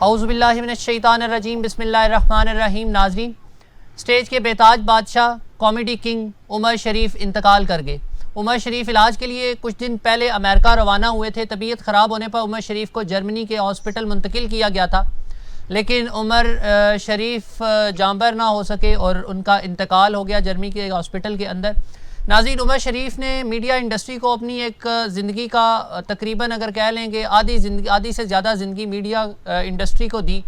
औज़ुबिल्लाहि मिनश्शैतानिर्रजीम बिस्मिल्लाहिर्रहमानिर्रहीम। नाज़रीन, स्टेज के बेताज बादशाह कॉमेडी किंग उमर शरीफ इंतकाल कर गए। उमर शरीफ इलाज के लिए कुछ दिन पहले अमेरिका रवाना हुए थे। तबीयत ख़राब होने पर उमर शरीफ को जर्मनी के हॉस्पिटल मुंतकिल किया गया था, लेकिन उमर शरीफ जांबर ना हो सके और उनका इंतकाल हो गया जर्मनी के हॉस्पिटल के अंदर। नाज़रीन, उमर शरीफ ने मीडिया इंडस्ट्री को अपनी एक ज़िंदगी का तकरीबन अगर कह लें कि आधी से ज़्यादा ज़िंदगी मीडिया इंडस्ट्री को दी।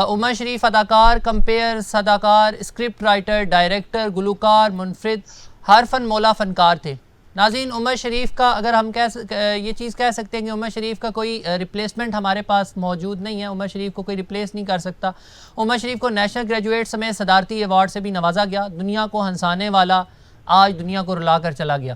उमर शरीफ अदाकार, कंपेयर, सदाकार, स्क्रिप्ट राइटर, डायरेक्टर, गुलूकार, मुनफरिद, हर फन मौला फ़नकार थे। नाज़रीन, उमर शरीफ का अगर हम ये चीज़ कह सकते हैं कि उमर शरीफ का कोई रिप्लेसमेंट हमारे पास मौजूद नहीं है। उमर शरीफ को कोई रिप्लेस नहीं कर सकता। उमर शरीफ को नेशनल ग्रेजुएट समेत सदारती अवार्ड से भी नवाजा गया। दुनिया को हंसाने वाला आज दुनिया को रुला कर चला गया।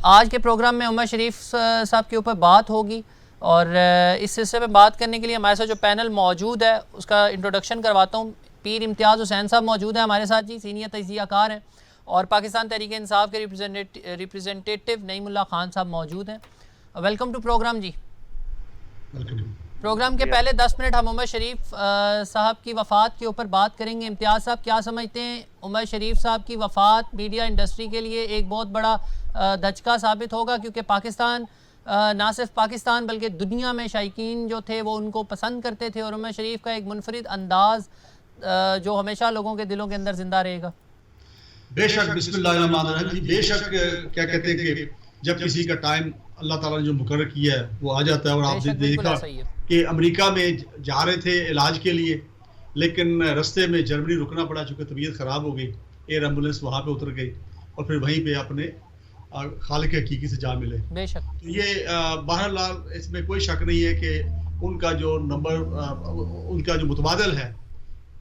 आज के प्रोग्राम में उमर शरीफ साहब के ऊपर बात होगी और इस सिलसिले में बात करने के लिए हमारे साथ जो पैनल मौजूद है उसका इंट्रोडक्शन करवाता हूँ। पीर इम्तियाज़ हुसैन साहब मौजूद हैं हमारे साथ जी, सीनियर तजज़ियाकार हैं, और पाकिस्तान तहरीक इंसाफ के रिप्रेजेंटेटिव नईमुल्लाह खान साहब मौजूद हैं। वेलकम टू प्रोग्राम जी। प्रोग्राम के पहले 10 मिनट हम उमर शरीफ साहब की वफ़ात के ऊपर बात करेंगे। इम्तियाज़ साहब, क्या समझते हैं उमर शरीफ साहब की वफ़ात मीडिया इंडस्ट्री के लिए एक बहुत बड़ा धचका साबित होगा, क्योंकि पाकिस्तान ना सिर्फ पाकिस्तान बल्कि दुनिया में शायकीन जो थे वो उनको पसंद करते थे, और उमर शरीफ का एक मुनफरिद अंदाज़ जो हमेशा लोगों के दिलों के अंदर ज़िंदा रहेगा। बेशक, बिस्मिल्लाहिर्रहमानिर्रहीम। बेशक, क्या कहते हैं कि जब किसी का टाइम अल्लाह ताला ने जो मुकर्रर किया है वो आ जाता है। और आपने देखा कि अमेरिका में जा रहे थे इलाज के लिए, लेकिन रास्ते में जर्मनी रुकना पड़ा चूँकि तबीयत ख़राब हो गई। एयर एम्बुलेंस वहाँ पे उतर गई और फिर वहीं पे अपने खालिक हकीकी से जा मिले। बेशक, तो ये बहरहाल इसमें कोई शक नहीं है कि उनका जो नंबर, उनका जो मुतबादल है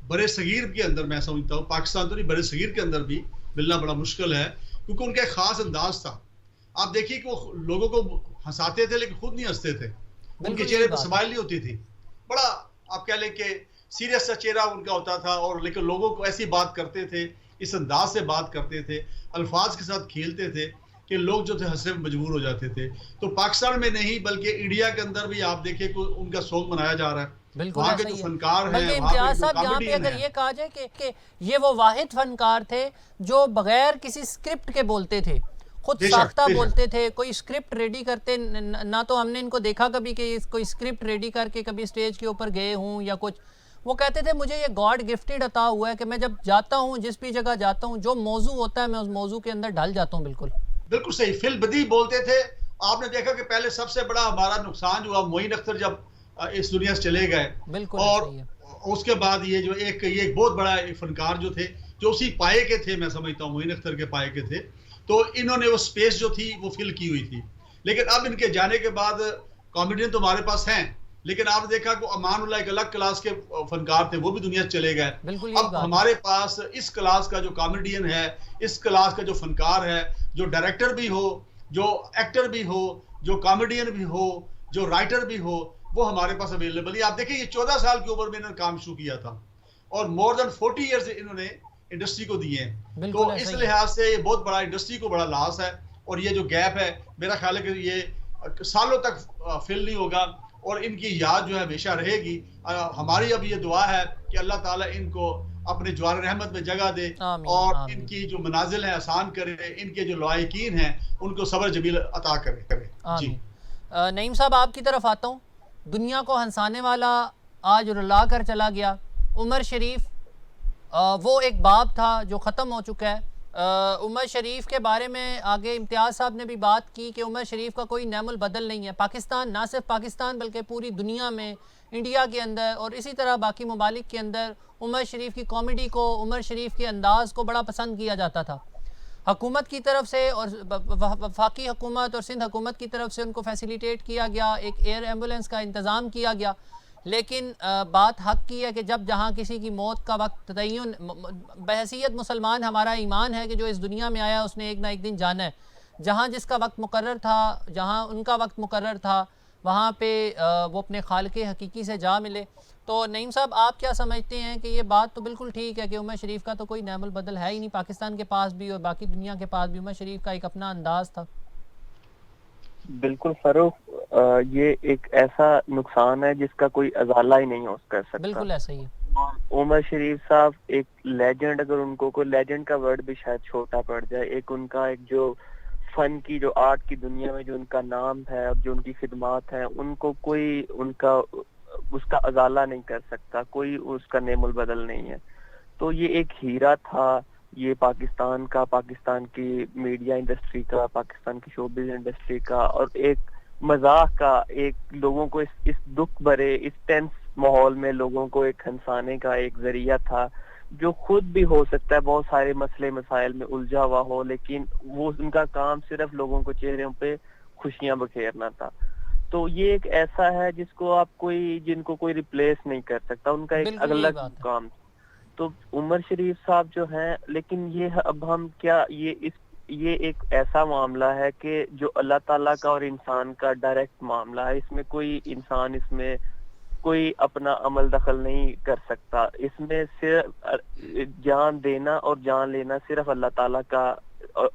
बड़े सगीर के अंदर, मैं समझता हूँ पाकिस्तान तो नहीं, बड़े सगीर के अंदर भी मिलना बड़ा मुश्किल है, क्योंकि उनका एक ख़ास अंदाज था। आप देखिए कि वो लोगों को हंसाते थे लेकिन खुद नहीं हंसते थे, उनके चेहरे पर स्माइल नहीं होती थी। बड़ा आप कह लें कि सीरियस सा चेहरा उनका होता था, और लेकिन लोगों को ऐसी बात करते थे, इस अंदाज से बात करते थे, अल्फाज के साथ खेलते थे कि लोग जो थे हंसने में मजबूर हो जाते थे। तो पाकिस्तान में नहीं बल्कि इंडिया के अंदर भी आप देखिए कि उनका शोक मनाया जा रहा है। वहाँ के जो फनकार हैं, इम्तियाज़ साहब, यहाँ पे अगर ये कहा जाए कि ये वो वाहिद फनकार थे जो बगैर किसी स्क्रिप्ट के बोलते थे, खुद साख्ता बोलते थे, कोई स्क्रिप्ट रेडी करते ना तो हमने इनको देखा कभी कि कोई स्क्रिप्ट रेडी करके कभी स्टेज के ऊपर गए हों या कुछ। वो कहते थे मुझे ये गॉड गिफ्टेड अता हुआ है कि मैं जब जाता हूँ, जिस भी जगह जाता हूँ, जो मौजू होता है मैं उस मौजू के अंदर ढल जाता हूँ। बिल्कुल सही, फिल बदी बोलते थे। आपने देखा कि पहले सबसे बड़ा हमारा नुकसान हुआ मोइन अख्तर जब इस दुनिया से चले गए, और उसके बाद ये जो ये बहुत बड़ा फनकार जो थे, जो उसी पाए के थे, मैं समझता हूँ मोइन अख्तर के पाए के थे, तो इन्होंने वो स्पेस जो थी वो फिल की हुई थी। लेकिन अब इनके जाने के बाद कॉमेडियन तो हमारे पास हैं, लेकिन आपने देखा कि अमानुल्लाह एक अलग क्लास के फनकार थे, वो भी दुनिया से चले गए। अब हमारे पास इस क्लास का जो कॉमेडियन है, इस क्लास का जो फनकार है, जो डायरेक्टर भी हो, जो एक्टर भी हो, जो कॉमेडियन भी हो, जो राइटर भी हो, वो हमारे पास अवेलेबल है। आप देखिए, ये 14 साल की उम्र में इन्होंने काम शुरू किया था और मोर देन 40 ईयर्स इन्होंने इंडस्ट्री को दिए हैं। तो इस लिहाज से ये बहुत बड़ा इंडस्ट्री को बड़ा लॉस है, और ये जो गैप है मेरा ख्याल है कि ये सालों तक फिल नहीं होगा, और इनकी याद जो है हमेशा रहेगी। हमारी अब ये दुआ है कि अल्लाह ताला इनको अपने जवार रहमत में जगह दे, और इनकी जो मनाजिल है आसान करे, इनके जो लायकीन हैं उनको सब्र जमील अता करे। जी नईम साहब, आपकी तरफ आता हूँ। दुनिया को हंसाने वाला आज रुला कर चला गया। उमर शरीफ वो एक बाब था जो ख़त्म हो चुका है। उमर शरीफ के बारे में आगे इम्तियाज़ साहब ने भी बात की कि उमर शरीफ का कोई नैमुल बदल नहीं है। पाकिस्तान, ना सिर्फ पाकिस्तान बल्कि पूरी दुनिया में, इंडिया के अंदर और इसी तरह बाकी ममालिक के अंदर उमर शरीफ की कॉमेडी को, उमर शरीफ के अंदाज़ को बड़ा पसंद किया जाता था। हुकूमत की तरफ से और वफाकी हुकूमत और सिंध हुकूमत की तरफ से उनको फैसिलिटेट किया गया, एक एयर एम्बुलेंस का इंतज़ाम किया गया। लेकिन बात हक़ की है कि जब जहाँ किसी की मौत का वक्त तयन, बहैसियत मुसलमान हमारा ईमान है कि जो इस दुनिया में आया उसने एक ना एक दिन जाना है। जहाँ जिसका वक्त मुकर्रर था, जहाँ उनका वक्त मुकर्रर था, वहाँ पे वो अपने खालिक हकीकी से जा मिले। तो नईम साहब, आप क्या समझते हैं कि ये बात तो बिल्कुल ठीक है कि उमर शरीफ का तो कोई नैमुल बदल है ही नहीं, पाकिस्तान के पास भी और बाकी दुनिया के पास भी उमर शरीफ का एक अपना अंदाज़ था। बिल्कुल फरूख, ये एक ऐसा नुकसान है जिसका कोई अजाला ही नहीं हो कर सकता। बिल्कुल ऐसा ही है। उमर शरीफ साहब एक लेजेंड, अगर उनको कोई लेजेंड का वर्ड भी शायद छोटा पड़ जाए, एक उनका एक जो फन की, जो आर्ट की दुनिया में जो उनका नाम है और जो उनकी खिदमात है, उनको कोई उनका उसका अजाला नहीं कर सकता, कोई उसका नेमुल बदल नहीं है। तो ये एक हीरा था, ये पाकिस्तान का, पाकिस्तान की मीडिया इंडस्ट्री का, पाकिस्तान की शोबिज़ इंडस्ट्री का, और एक मजाक का, एक लोगों को इस दुख भरे, इस टेंस माहौल में लोगों को एक हंसाने का एक जरिया था, जो खुद भी हो सकता है बहुत सारे मसले मसाइल में उलझा हुआ हो, लेकिन वो उनका काम सिर्फ लोगों को चेहरों पे खुशियां बखेरना था। तो ये एक ऐसा है जिनको कोई रिप्लेस नहीं कर सकता, उनका एक अलग काम। तो उमर शरीफ साहब जो हैं, लेकिन ये अब हम क्या, ये एक ऐसा मामला है कि जो अल्लाह ताला का और इंसान का डायरेक्ट मामला है, इसमें कोई इंसान, इसमें कोई अपना अमल दखल नहीं कर सकता। इसमें सिर्फ जान देना और जान लेना सिर्फ अल्लाह ताला का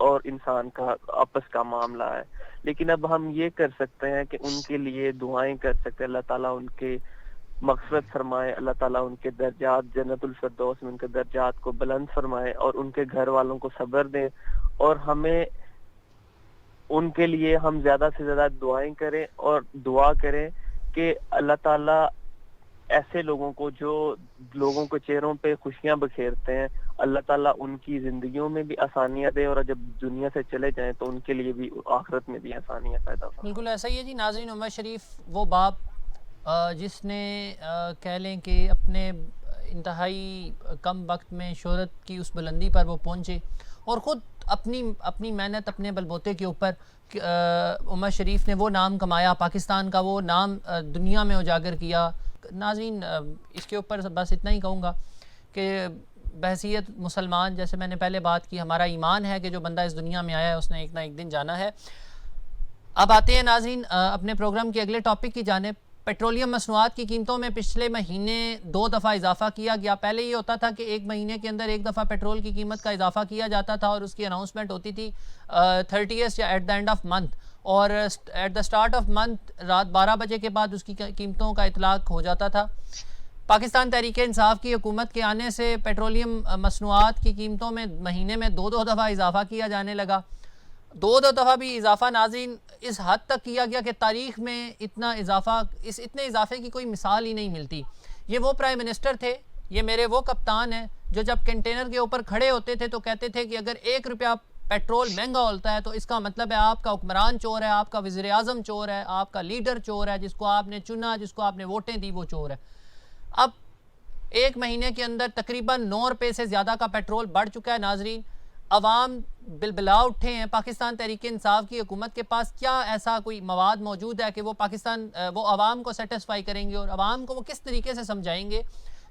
और इंसान का आपस का मामला है। लेकिन अब हम ये कर सकते हैं कि उनके लिए दुआएं कर सकते हैं, अल्लाह ताला उनके मग़फ़िरत फरमाए, अल्लाह ताला उनके दर्जात जन्नतुल फिरदौस में उनके दर्जात को बुलंद फरमाए और उनके घर वालों को सब्र दें। और हमें उनके लिए हम ज्यादा से ज्यादा दुआएं करें और दुआ करें कि अल्लाह ताला ऐसे लोगों को, जो लोगों के चेहरों पे खुशियां बखेरते हैं, अल्लाह ताला उनकी जिंदगियों में भी आसानियां दे और जब दुनिया से चले जाएं तो उनके लिए भी आखिरत में भी आसानियां पैदा हो। बिल्कुल ऐसा ही है जी। नाज़रीन, उमर शरीफ वो बाप जिसने कह लें कि अपने इंतहाई कम वक्त में शोहरत की उस बुलंदी पर वो पहुँचे और ख़ुद अपनी मेहनत, अपने बलबूते के ऊपर उमर शरीफ ने वो नाम कमाया, पाकिस्तान का वो नाम दुनिया में उजागर किया। नाज़रीन, इसके ऊपर बस इतना ही कहूँगा कि बहसीयत मुसलमान, जैसे मैंने पहले बात की, हमारा ईमान है कि जो बंदा इस दुनिया में आया है उसने एक ना एक दिन जाना है। अब आते हैं नाज़रीन अपने प्रोग्राम के अगले टॉपिक की जानिब। पेट्रोलियम मसनूआत की कीमतों में पिछले महीने 2 दफ़ा इजाफा किया गया। पहले ये होता था कि एक महीने के अंदर एक दफ़ा पेट्रोल की कीमत का इजाफा किया जाता था और उसकी अनाउंसमेंट होती थी 30th या at the end of month, और at the start of month रात 12 बजे के बाद उसकी कीमतों का इतलाक हो जाता था। पाकिस्तान तहरीक इंसाफ की हुकूमत के आने से पेट्रोलियम मसनूआत की कीमतों में महीने में 2-2 दफ़ा इजाफा किया जाने लगा। 2-2 दफ़ा भी इजाफा नाज़रीन इस हद तक किया गया कि तारीख़ में इतना इजाफा, इतने इजाफे की कोई मिसाल ही नहीं मिलती। ये वो प्राइम मिनिस्टर थे, ये मेरे वो कप्तान हैं जो जब कंटेनर के ऊपर खड़े होते थे तो कहते थे कि अगर 1 रुपया पेट्रोल महंगा होता है तो इसका मतलब है आपका हुक्मरान चोर है, आपका वज़ीर आज़म चोर है, आपका लीडर चोर है, जिसको आपने चुना, जिसको आपने वोटें दी, वो चोर है। अब 1 महीने के अंदर तकरीबन 9 रुपये से ज़्यादा का पेट्रोल बढ़ चुका है। नाज़रीन, अवाम बिलबिला उठे हैं। पाकिस्तान तहरीक इंसाफ की हुकूमत के पास क्या ऐसा कोई मवाद मौजूद है कि वो वो अवाम को सेटिस्फाई करेंगे और अवाम को वो किस तरीके से समझाएंगे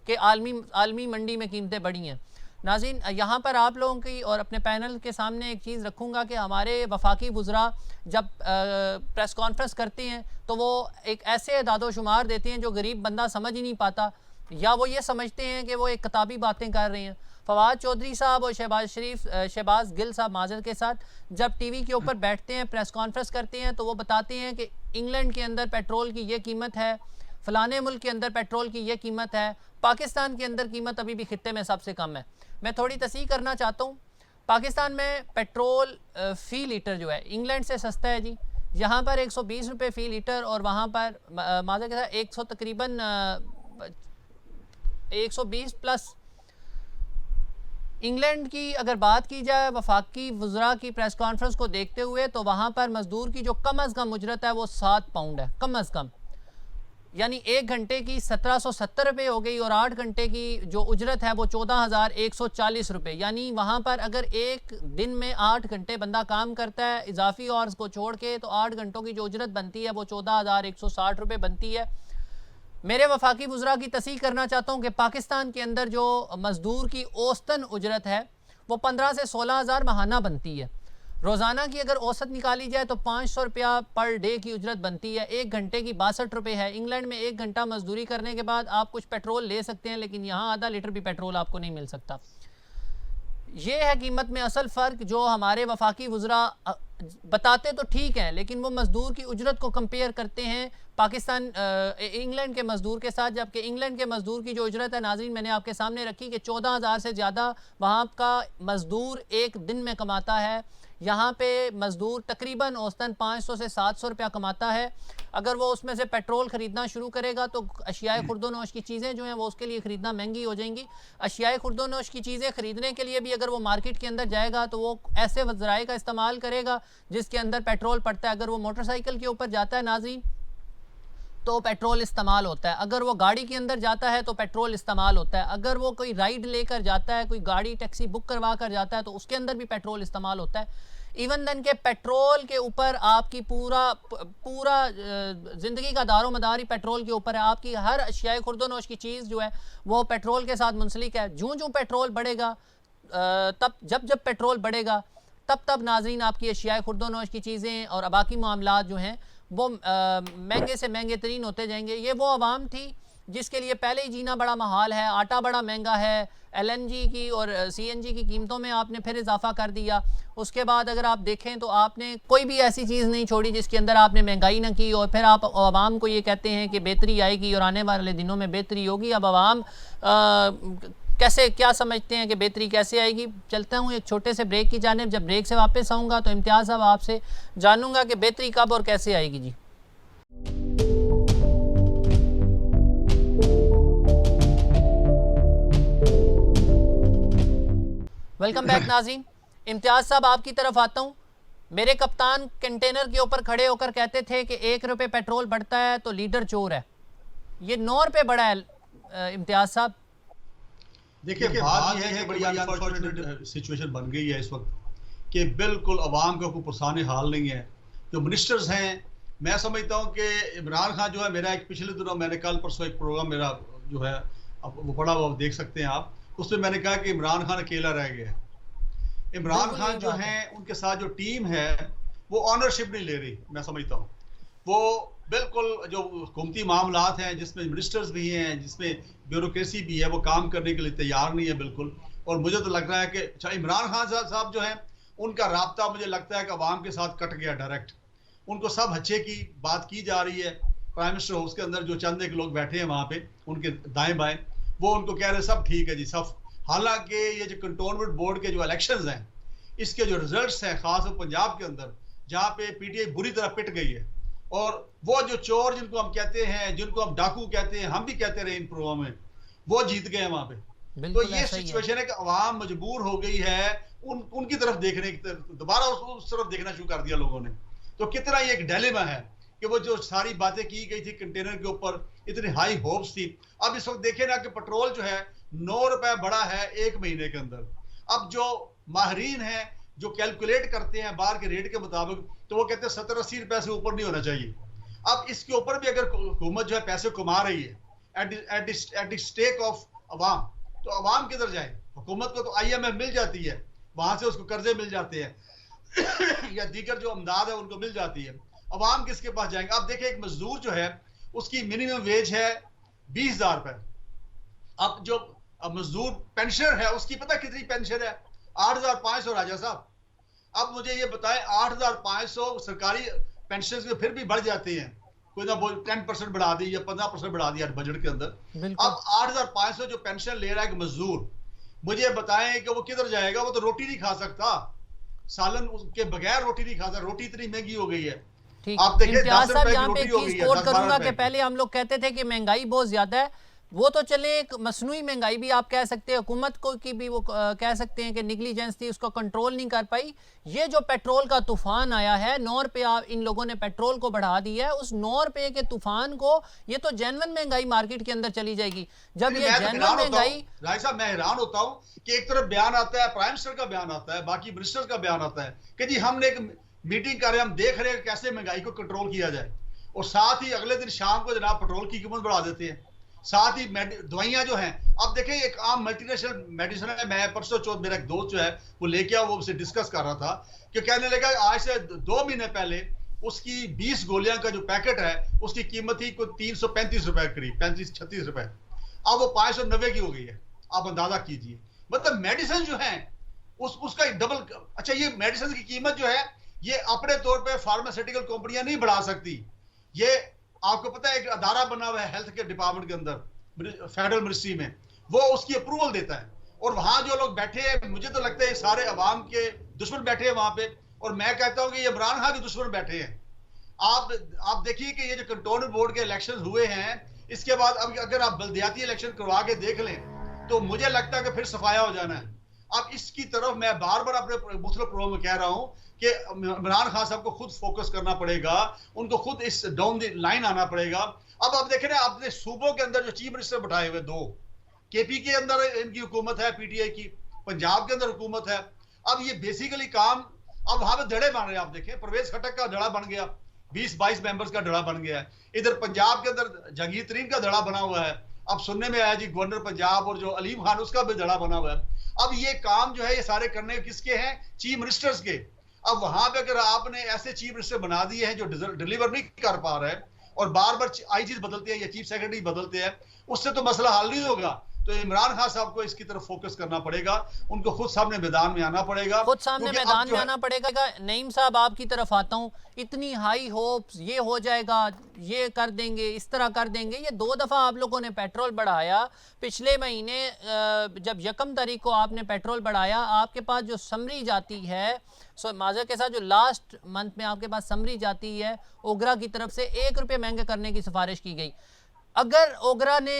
कि आलमी मंडी में कीमतें बढ़ी हैं। नाज़रीन, यहाँ पर आप लोगों की और अपने पैनल के सामने एक चीज़ रखूँगा कि हमारे वफाकी वुज़रा जब प्रेस कॉन्फ्रेंस करते हैं तो वो एक ऐसे अदाद-ओ-शुमार देते हैं जो गरीब बंदा समझ ही नहीं पाता, या वो ये समझते हैं कि वो एक किताबी बातें कर रहे हैं। फवाद चौधरी साहब और शहबाज गिल साहब माजर के साथ जब टीवी के ऊपर बैठते हैं, प्रेस कॉन्फ्रेंस करते हैं, तो वो बताते हैं कि इंग्लैंड के अंदर पेट्रोल की ये कीमत है, फ़लाने मुल्क के अंदर पेट्रोल की ये कीमत है, पाकिस्तान के अंदर कीमत अभी भी खित्ते में सबसे कम है। मैं थोड़ी तस्हीह करना चाहता हूँ, पाकिस्तान में पेट्रोल फ़ी लीटर जो है इंग्लैंड से सस्ता है जी। यहाँ पर 120 रुपये फ़ी लीटर और वहाँ पर माजर के साथ 100 तकरीबन 120 प्लस। इंग्लैंड की अगर बात की जाए वफाकी वज़रा की प्रेस कॉन्फ्रेंस को देखते हुए, तो वहाँ पर मज़दूर की जो कम अज़ कम उजरत है वो 7 पाउंड है, कम अज़ कम, यानी 1 घंटे की 1770 रुपये हो गई और 8 घंटे की जो उजरत है वो 14,140 रुपये। यानी वहाँ पर अगर एक दिन में 8 घंटे बंदा काम करता है इजाफी आवर्स को छोड़ के, तो 8 घंटों की जो उजरत बनती है वो 14,160 रुपये बनती है। मेरे वफाकी वुज़रा की तस्हीह करना चाहता हूँ कि पाकिस्तान के अंदर जो मज़दूर की औसतन उजरत है वो 15 से 16,000 माहाना बनती है। रोज़ाना की अगर औसत निकाली जाए तो 500 रुपया पर डे की उजरत बनती है। 1 घंटे की 62 रुपये है। इंग्लैंड में 1 घंटा मजदूरी करने के बाद आप कुछ पेट्रोल ले सकते हैं, लेकिन यहाँ आधा लीटर भी पेट्रोल आपको नहीं मिल सकता। ये है कीमत में असल फ़र्क जो हमारे वफाकी वुज़रा बताते तो ठीक है, लेकिन वो मजदूर की उजरत को कंपेयर करते हैं पाकिस्तान इंग्लैंड के मजदूर के साथ, जबकि इंग्लैंड के मजदूर की जो उजरत है नाज़रीन मैंने आपके सामने रखी कि 14,000 से ज़्यादा वहाँ का मजदूर एक दिन में कमाता है। यहाँ पे मजदूर तकरीबन औसतन 500 से 700 रुपया कमाता है। अगर वो उसमें से पेट्रोल ख़रीदना शुरू करेगा तो अशियाए खुर्दोनोश की चीज़ें जो हैं वो उसके लिए ख़रीदना महंगी हो जाएंगी। अशियाए खुर्दोनोश की चीज़ें ख़रीदने के लिए भी अगर वो मार्केट के अंदर जाएगा तो वो ऐसे ज़राए का इस्तेमाल करेगा जिसके अंदर पेट्रोल पड़ता है। अगर वो मोटरसाइकिल के ऊपर जाता है नाज़रीन तो पेट्रोल इस्तेमाल होता है, अगर वो गाड़ी के अंदर जाता है तो पेट्रोल इस्तेमाल होता है, अगर वो कोई राइड लेकर जाता है, कोई गाड़ी टैक्सी बुक करवा कर जाता है तो उसके अंदर भी पेट्रोल इस्तेमाल होता है। इवन देन के पेट्रोल के ऊपर आपकी पूरा ज़िंदगी का दारो मदार ही पेट्रोल के ऊपर है। आपकी हर अशियाए खुर्दोनोश की चीज़ जो है वो पेट्रोल के साथ मुंसलिक है। जूँ पेट्रोल बढ़ेगा तब जब पेट्रोल बढ़ेगा तब नाज़रीन आपकी अशियाए खुर्दोनोश की चीज़ें और बाकी मामलात जो हैं वो महंगे से महंगे तरीन होते जाएंगे। ये वो आवाम थी जिसके लिए पहले ही जीना बड़ा महाल है, आटा बड़ा महंगा है, LNG की और CNG की कीमतों में आपने फिर इजाफा कर दिया। उसके बाद अगर आप देखें तो आपने कोई भी ऐसी चीज़ नहीं छोड़ी जिसके अंदर आपने महंगाई ना की, और फिर आप आवाम को ये कहते हैं कि बेहतरी आएगी और आने वाले दिनों में बेहतरी होगी। अब आवाम कैसे क्या समझते हैं कि बेहतरी कैसे आएगी। चलता हूँ एक छोटे से ब्रेक की जानिब। जब ब्रेक से वापस आऊँगा तो इम्तियाज़ साहब आपसे जानूँगा कि बेहतरी कब और कैसे आएगी। जी वेलकम बैक नाज़रीन। इम्तियाज़ साहब आपकी तरफ आता हूँ। मेरे कप्तान कंटेनर के ऊपर खड़े होकर कहते थे कि 1 रुपये पेट्रोल बढ़ता है तो लीडर चोर है। ये 9 रुपये बढ़ा है इम्तियाज़ साहब। देखिए बात यह है कि बड़ी अनफॉर्चुनेट सिचुएशन बन गई है इस वक्त कि बिल्कुल अवाम का कोई पुरसाने हाल नहीं है। जो मिनिस्टर्स हैं, मैं समझता हूँ कि इमरान खान जो है, मेरा एक पिछले दिनों मैंने कल परसों एक प्रोग्राम मेरा जो है अब वो पड़ा वो देख सकते हैं आप, उसमें मैंने कहा कि इमरान खान अकेला रह गया। इमरान खान जो है उनके साथ जो टीम है वो ऑनरशिप नहीं ले रही। मैं समझता हूँ वो बिल्कुल जो हुकूमती मामलात हैं जिसमें मिनिस्टर्स भी हैं, जिसमें ब्यूरोक्रेसी भी है, वो काम करने के लिए तैयार नहीं है बिल्कुल। और मुझे तो लग रहा है कि इमरान खान साहब जो हैं उनका राब्ता मुझे लगता है कि अवाम के साथ कट गया डायरेक्ट। उनको सब अच्छे की बात की जा रही है। प्राइम मिनिस्टर हाउस के अंदर जो चंद एक लोग बैठे हैं वहाँ पे उनके दाएं बाएं, वो उनको कह रहे हैं सब ठीक है जी सब। हालांकि ये जो कंटोनमेंट बोर्ड के जो इलेक्शंस हैं इसके जो रिजल्ट्स हैं खासकर पंजाब के अंदर जहाँ पे PTI बुरी तरह पिट गई है, और वो जो चोर जिनको हम कहते हैं, जिनको हम डाकू कहते हैं, हम भी कहते रहे इन प्रोग्राम में, वो जीत गए हैं वहां पे। तो ये सिचुएशन है कि अवाम मजबूर हो गई है उनकी तरफ देखने की, दोबारा उस तरफ देखना शुरू कर दिया लोगों ने। तो कितना ये एक डिलेमा है कि वो जो सारी बातें की गई थी कंटेनर के ऊपर, इतनी हाई होप्स थी। अब इस वक्त देखे ना कि पेट्रोल जो है 9 रुपए बढ़ा है 1 महीने के अंदर। अब जो माहरीन है जो कैलकुलेट करते हैं बाहर के रेट के मुताबिक, तो वो कहते हैं 70-80 रुपए से ऊपर नहीं होना चाहिए। अब इसके ऊपर भी अगर हुकूमत जो है पैसे कमा रही है एट द स्टेक ऑफ अवाम, तो अवाम किधर जाए? हुकूमत को तो IMF मिल जाती है, वहां से उसको कर्जे मिल जाते हैं या दीगर जो अमदाद है उनको मिल जाती है। अवाम किसके पास जाएंगे? अब देखिए एक मजदूर जो है उसकी मिनिमम वेज है 20,000 रुपए। अब जो मजदूर पेंशनर है उसकी पता कितनी पेंशन है? 8,500 राजा साहब। अब मुझे ये बताएं 8,500 सरकारी पेंशन के फिर भी बढ़ जाते हैं, कोई ना बोल 10% बढ़ा दी या 15% बढ़ा दिया बजट के अंदर। अब 8,500 जो पेंशन ले रहा है मजदूर, मुझे बताएं कि वो किधर जाएगा? वो तो रोटी नहीं खा सकता, सालन के बगैर रोटी नहीं खा सकता, रोटी इतनी महंगी हो गई है। आप देखिए 10 रुपए की रोटी हो गई है। कोट करूंगा कि पहले हम लोग कहते थे कि महंगाई बहुत ज्यादा है, वो तो चले एक मसनूई महंगाई भी आप कह सकते हैं, हुकूमत को की भी वो कह सकते हैं कि निगलिजेंस थी, उसको कंट्रोल नहीं कर पाई। ये जो पेट्रोल का तूफान आया है 9 रुपये इन लोगों ने पेट्रोल को बढ़ा दिया है, उस 9 रुपये के तूफान को, ये तो जेन्युइन महंगाई मार्केट के अंदर चली जाएगी। जब ये जेन्युइन महंगाई, राय साहब मैं हैरान होता हूँ कि एक तरफ बयान आता है, प्राइम मिनिस्टर का बयान आता है, बाकी मिनिस्टर का बयान आता है कि जी हमने एक मीटिंग कर रहे हैं, हम देख रहे हैं कैसे महंगाई को कंट्रोल किया जाए, और साथ ही अगले दिन शाम को जनाब पेट्रोल की कीमत बढ़ा देते हैं। साथ ही दवाइयां जो हैं, अब देखें एक आम मल्टीनेशनल मेडिसिन है, मैं परसों चौथ मेरा एक दोस्त जो है वो लेके आया, वो उससे डिस्कस कर रहा था कि कहने लगा आज से 2 महीने पहले उसकी 20 गोलियां का जो पैकेट है उसकी कीमत थी कोई 335 रुपए करीब, 35-36 रुपए, अब वो 590 की हो गई है। आप अंदाजा कीजिए, मतलब मेडिसिन जो है उसका डबल। अच्छा, ये मेडिसिन की कीमत जो है ये अपने तौर पे फार्मास्यूटिकल कंपनियां नहीं बढ़ा सकती। ये आपको पता है एक अदारा बना हुआ है हेल्थ के डिपार्टमेंट के अंदर फेडरल मिनिस्ट्री में, वो उसकी अप्रूवल देता है। और वहां जो लोग बैठे हैं, मुझे तो लगता है सारे अवाम के दुश्मन बैठे हैं वहां पे, और मैं कहता हूं कि ये इमरान खान के दुश्मन बैठे हैं। आप देखिए कि ये जो कंटोनमेंट बोर्ड के इलेक्शन हुए हैं, इसके बाद अब अगर आप बल्दियाती इलेक्शन करवा के देख लें तो मुझे लगता है कि फिर सफाया हो जाना है। अब इसकी तरफ मैं बार बार अपने मुख्तलिफ प्रोग्राम में कह रहा हूं कि इमरान खान साहब को खुद फोकस करना पड़ेगा, उनको खुद इस डाउन द लाइन आना पड़ेगा। अब आप देखें ना, आपने सूबों के अंदर जो चीफ मिनिस्टर बैठाए हुए दो, केपी के अंदर इनकी हुकूमत है, पीटीआई की, पंजाब के अंदर हुकूमत है। अब ये बेसिकली काम अब वहां पे धड़े बन रहे हैं। आप देखें परवेज खटक का धड़ा बन गया, 20-22 मेंबर्स का धड़ा बन गया है। इधर पंजाब के अंदर जहांगीर तरीन का धड़ा बना हुआ है। अब सुनने में आया जी गवर्नर पंजाब और जो अलीम खान उसका भी धड़ा बना हुआ है। अब ये काम जो है ये सारे करने किसके हैं? चीफ मिनिस्टर्स के। अब वहां पे अगर आपने ऐसे चीफ मिनिस्टर बना दिए हैं जो डिलीवर नहीं कर पा रहे हैं और बार बार आईजी बदलते हैं या चीफ सेक्रेटरी बदलते हैं, उससे तो मसला हल नहीं होगा। तो इमरान खान साहब को इसकी तरफ फोकस करना पड़ेगा, उनको खुद सामने मैदान में आना पड़ेगा, खुद सामने मैदान में आना पड़ेगा। नईम साहब आपकी तरफ आता हूँ, इतनी हाई होप्स, ये हो जाएगा, ये कर देंगे, इस तरह कर देंगे। ये 2 दफ़ा आप लोगों ने पेट्रोल बढ़ाया। पिछले महीने जब 1 तारीख को आपने पेट्रोल बढ़ाया, आपके पास जो समरी जाती है, माजर के साथ जो लास्ट मंथ में आपके पास समरी जाती है ओगरा की तरफ से 1 रुपये महंगा करने की सिफारिश की गई। अगर ओगरा ने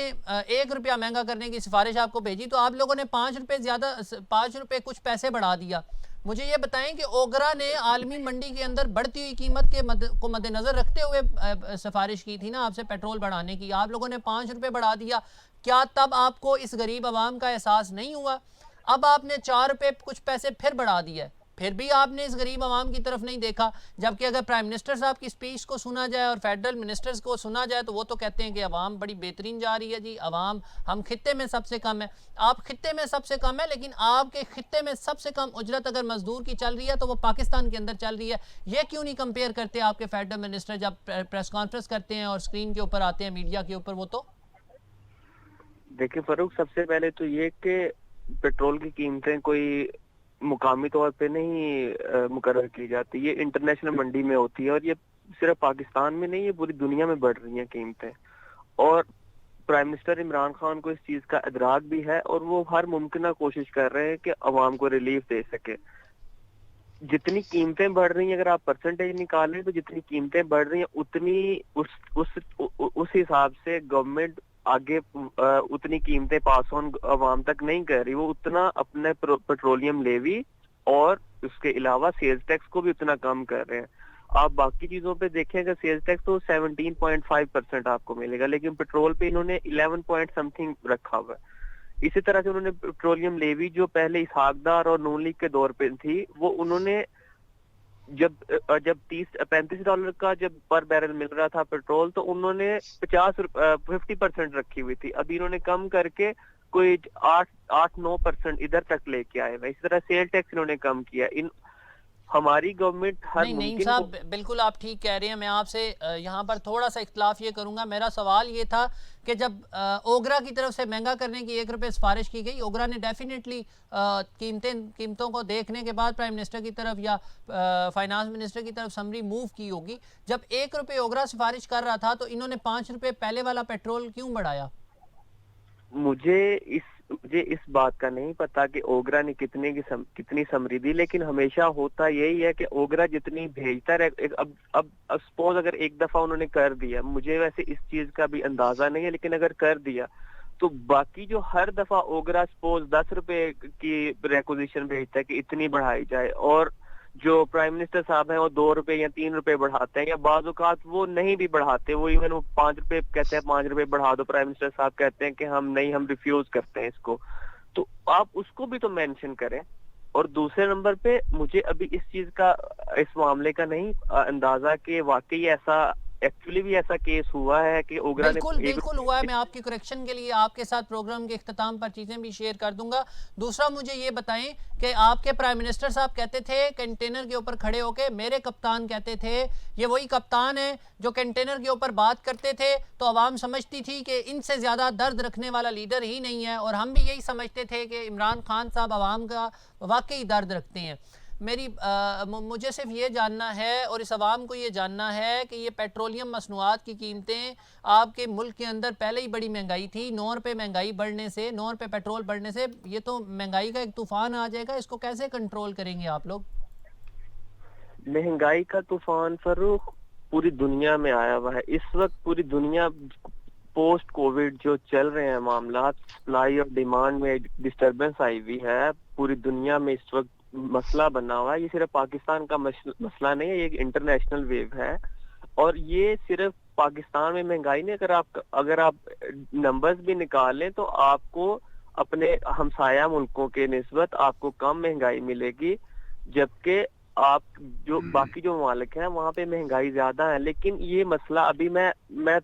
1 रुपया महंगा करने की सिफारिश आपको भेजी तो आप लोगों ने 5 रुपये ज़्यादा, 5 रुपये कुछ पैसे बढ़ा दिया। मुझे ये बताएं कि ओगरा ने आलमी मंडी के अंदर बढ़ती हुई कीमत के को मद्देनज़र रखते हुए सिफारिश की थी ना आपसे पेट्रोल बढ़ाने की, आप लोगों ने 5 रुपये बढ़ा दिया। क्या तब आपको इस गरीब आवाम का एहसास नहीं हुआ? अब आपने 4 रुपये कुछ पैसे फिर बढ़ा दिया, फिर भी आपने इस गरीब आवाम की तरफ नहीं देखा। जबकि अगर प्राइम मिनिस्टर साहब की स्पीच को सुना जाए और फेडरल मिनिस्टर्स को सुना जाए तो वो तो कहते हैं कि आवाम बड़ी बेहतरीन जा रही है जी, आवाम हम खित्ते में सबसे कम है। आप खित्ते में सबसे कम है, लेकिन आपके खित्ते में सबसे कम उजरत अगर मजदूर की चल रही है तो वो पाकिस्तान के अंदर चल रही है। ये क्यों नहीं कंपेयर करते आपके फेडरल मिनिस्टर जब प्रेस कॉन्फ्रेंस करते हैं और स्क्रीन के ऊपर आते हैं मीडिया के ऊपर? वो तो देखिए फरूक, सबसे पहले तो ये कि पेट्रोल की कीमतें कोई मुकामी तौर पे नहीं मुकर्रर की जाती, ये इंटरनेशनल मंडी में होती है। और ये सिर्फ पाकिस्तान में नहीं, ये पूरी दुनिया में बढ़ रही हैं कीमतें। और प्राइम मिनिस्टर इमरान खान को इस चीज का इदराक भी है और वो हर मुमकिन कोशिश कर रहे हैं कि अवाम को रिलीफ दे सके। जितनी कीमतें बढ़ रही हैं, अगर आप परसेंटेज निकालें तो जितनी कीमतें बढ़ रही हैं उतनी उस हिसाब से गवर्नमेंट आगे उतनी कीमतें पास ऑन अवाम तक नहीं कर रही। वो उतना अपने पेट्रोलियम लेवी और उसके अलावा सेल्स टैक्स को भी उतना कम कर रहे हैं। आप बाकी चीजों पे देखेंगे, सेल्स टैक्स तो 17.5% आपको मिलेगा, लेकिन पेट्रोल पे इन्होंने 11 पॉइंट समथिंग रखा हुआ है। इसी तरह से उन्होंने पेट्रोलियम लेवी जो पहले इसहाकदार और नून लीग के दौर पे थी, वो उन्होंने जब $35 का जब पर बैरल मिल रहा था पेट्रोल, तो उन्होंने 50% रखी हुई थी। अभी इन्होंने कम करके कोई 8-9% इधर तक लेके आए हैं। इसी तरह सेल टैक्स इन्होंने कम किया। हमारी गवर्नमेंट हर नहीं साहब, बिल्कुल आप ठीक कह रहे हैं। मैं आपसे यहाँ पर थोड़ा सा इख्तलाफ ये करूँगा। मेरा सवाल ये था कि जब ओगरा की तरफ से महंगा करने की 1 रुपये सिफारिश की गई, ओगरा ने डेफिनेटली कीमतों को देखने के बाद प्राइम मिनिस्टर की तरफ या फाइनेंस मिनिस्टर की तरफ समरी मूव की होगी। जब 1 रुपये ओगरा सिफारिश कर रहा था तो इन्होंने 5 रुपये पहले वाला पेट्रोल क्यों बढ़ाया? मुझे इस बात का नहीं पता कि ओगरा ने कितनी समरी दी, लेकिन हमेशा होता यही है कि ओगरा जितनी भेजता रहे। अब सपोज अगर एक दफा उन्होंने कर दिया, मुझे वैसे इस चीज का भी अंदाजा नहीं है, लेकिन अगर कर दिया तो बाकी जो हर दफा ओगरा सपोज 10 रुपए की रिक्वेजिशन भेजता है कि इतनी बढ़ाई जाए, और जो प्राइम मिनिस्टर साहब हैं वो 2 रुपए या 3 रुपए बढ़ाते हैं, या बाज़ औक़ात वो नहीं भी बढ़ाते, वो इवन वो 5 रुपए कहते हैं 5 रुपए बढ़ा दो, प्राइम मिनिस्टर साहब कहते हैं कि हम रिफ्यूज करते हैं इसको। तो आप उसको भी तो मेंशन करें। और दूसरे नंबर पे मुझे अभी इस चीज का, इस मामले का नहीं अंदाजा कि वाकई ऐसा एक्चुअली भी ऐसा केस हुआ है कि ओगरा ने बिल्कुल हुआ है। मैं आपकी करेक्शन के लिए आपके साथ प्रोग्राम के इख्तिताम पर चीज़ें भी शेयर कर दूंगा। दूसरा मुझे ये बताएं कि आपके प्राइम मिनिस्टर साहब कहते थे कंटेनर के ऊपर खड़े होके, मेरे कप्तान कहते थे, ये वही कप्तान है जो कंटेनर के ऊपर बात करते थे तो आवाम समझती थी कि इनसे ज़्यादा दर्द रखने वाला लीडर ही नहीं है, और हम भी यही समझते थे कि इमरान खान साहब आवाम का वाकई दर्द रखते हैं। मुझे सिर्फ ये जानना है और इस आवाम को ये जानना है कि ये पेट्रोलियम मसनूआत की कीमतें आपके मुल्क के अंदर पहले ही बड़ी महंगाई थी, 9 रुपये महंगाई बढ़ने से, 9 रुपये पेट्रोल बढ़ने से ये तो महंगाई का एक तूफान आ जाएगा। इसको कैसे कंट्रोल करेंगे आप लोग? महंगाई का तूफान फरूख पूरी दुनिया में आया हुआ है इस वक्त। पूरी दुनिया पोस्ट कोविड जो चल रहे हैं मामला, सप्लाई और डिमांड में डिस्टरबेंस आई हुई है, पूरी दुनिया में इस वक्त मसला बना हुआ है। ये सिर्फ पाकिस्तान का मसला नहीं है, ये एक इंटरनेशनल वेव है। और ये सिर्फ पाकिस्तान में महंगाई नहीं, अगर आप नंबर्स भी निकालें तो आपको अपने हमसाया मुल्कों के निस्बत आपको कम महंगाई मिलेगी, जबकि आप जो बाकी जो ममालिक हैं वहां पे महंगाई ज्यादा है। लेकिन ये मसला अभी मैं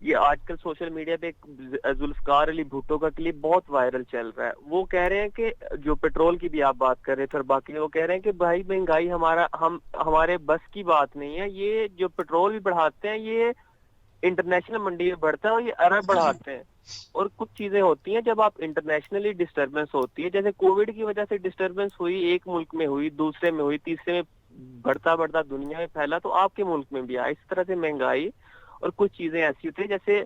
ये आजकल सोशल मीडिया पे एक जुल्फकार अली भुट्टो का क्लिप बहुत वायरल चल रहा है। वो कह रहे हैं कि जो पेट्रोल की भी आप बात कर रहे थे और बाकी वो कह रहे हैं कि भाई महंगाई हमारे बस की बात नहीं है, ये जो पेट्रोल भी बढ़ाते हैं ये इंटरनेशनल मंडी में बढ़ता है और ये अरब बढ़ाते हैं। और कुछ चीजें होती हैं जब आप इंटरनेशनली डिस्टरबेंस होती है, जैसे कोविड की वजह से डिस्टरबेंस हुई, एक मुल्क में हुई, दूसरे में हुई, तीसरे में बढ़ता बढ़ता दुनिया में फैला, तो आपके मुल्क में भी आया। इस तरह से महंगाई और कुछ चीजें ऐसी होती है जैसे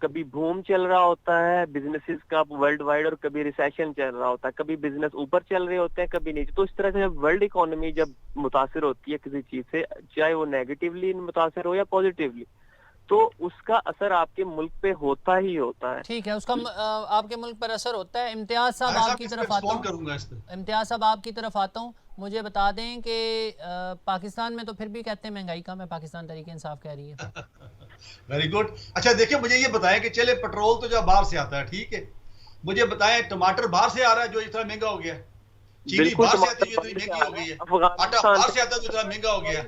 कभी बूम चल रहा होता है बिजनेसेस का वर्ल्ड वाइड और कभी रिसेशन चल रहा होता है, कभी बिजनेस ऊपर चल रहे होते हैं कभी नीचे। तो इस तरह से जब वर्ल्ड इकोनॉमी जब मुतासिर होती है किसी चीज से, चाहे वो नेगेटिवली मुतासिर हो या पॉजिटिवली, तो उसका असर आपके मुल्क पे होता ही होता है। ठीक है, उसका आपके मुल्क पर असर होता है। इम्तियाज साहब आपकी तरफ आता हूँ। इम्तियाज साहब आपकी तरफ आता हूँ, मुझे बता दें कि पाकिस्तान में तो फिर भी कहते हैं महंगाई कम है, पाकिस्तान तहरीक इंसाफ कह रही है। Very good. अच्छा देखिए, मुझे ये बताएं कि चले पेट्रोल तो जब बाहर से आता है, ठीक है, मुझे बताएं टमाटर बाहर से आ रहा है जो इतना महंगा हो गया, चीनी बाहर से आती है जो इतनी महंगी हो गई है, आटा बाहर से आता है जो इतना महंगा हो गया,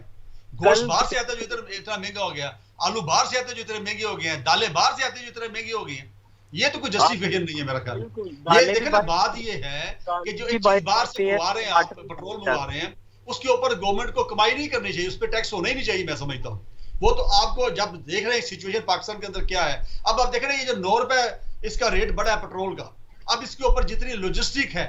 गोश्त बाहर से आता है जो इतना महंगा हो गया, आलू बाहर से आते हैं जो इतने महंगे हो गए हैं, दालें बाहर से आती है जो इतने महंगी हो गई हैं। ये तो कोई जस्टिफिकेशन नहीं है मेरा ख्याल। ये देखो ना, बात ये है कि जो एक चीज बाहर से मंगवा रहे हैं आप, पेट्रोल मंगवा रहे हैं, उसके ऊपर गवर्नमेंट को कमाई नहीं करनी चाहिए, उस पर टैक्स होना ही नहीं चाहिए, मैं समझता हूँ। वो तो आपको जब देख रहे हैं सिचुएशन पाकिस्तान के अंदर क्या है, अब आप देख रहे हैं ये जो 9 रुपए इसका रेट बढ़ा है पेट्रोल का, अब इसके ऊपर जितनी लॉजिस्टिक है,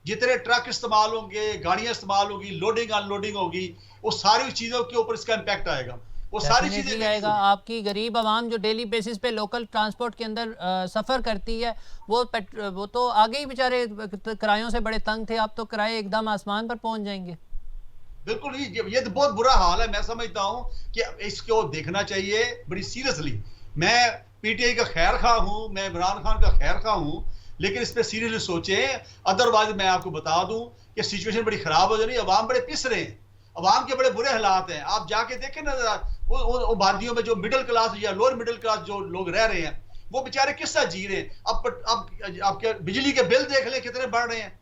जितने ट्रक इस्तेमाल होंगे, गाड़ियां इस्तेमाल होगी, लोडिंग अनलोडिंग होगी, वो सारी चीजों के ऊपर इसका इम्पैक्ट आएगा। वो सारी चीजें आएगा। आपकी गरीब आवाम जो डेली बेसिस पे लोकल ट्रांसपोर्ट के अंदर सफ़र करती है, वो तो आगे ही बेचारे किरायों से बड़े तंग थे, अब तो किराए एकदम आसमान पर पहुंच जाएंगे। बिल्कुल, ये तो बहुत बुरा हाल है। मैं समझता हूं कि इसको देखना चाहिए बड़ी सीरियसली। मैं पीटीआई का खैर खा हूं, मैं इमरान खान का खैर खा हूं, लेकिन इस पे सीरियसली सोचें, अदरवाइज मैं आपको बता दूं कि सिचुएशन बड़ी खराब हो जानी, अवाम बड़े पिस रहे हैं, अवाम के बड़े बुरे हालात हैं। आप जाके देखें ना वो वादियों में जो मिडिल क्लास या लोअर मिडिल क्लास जो लोग रह रहे हैं, वो बेचारे किस तरह जी रहे हैं। अब आपके बिजली के बिल देख ले कितने बढ़ रहे हैं,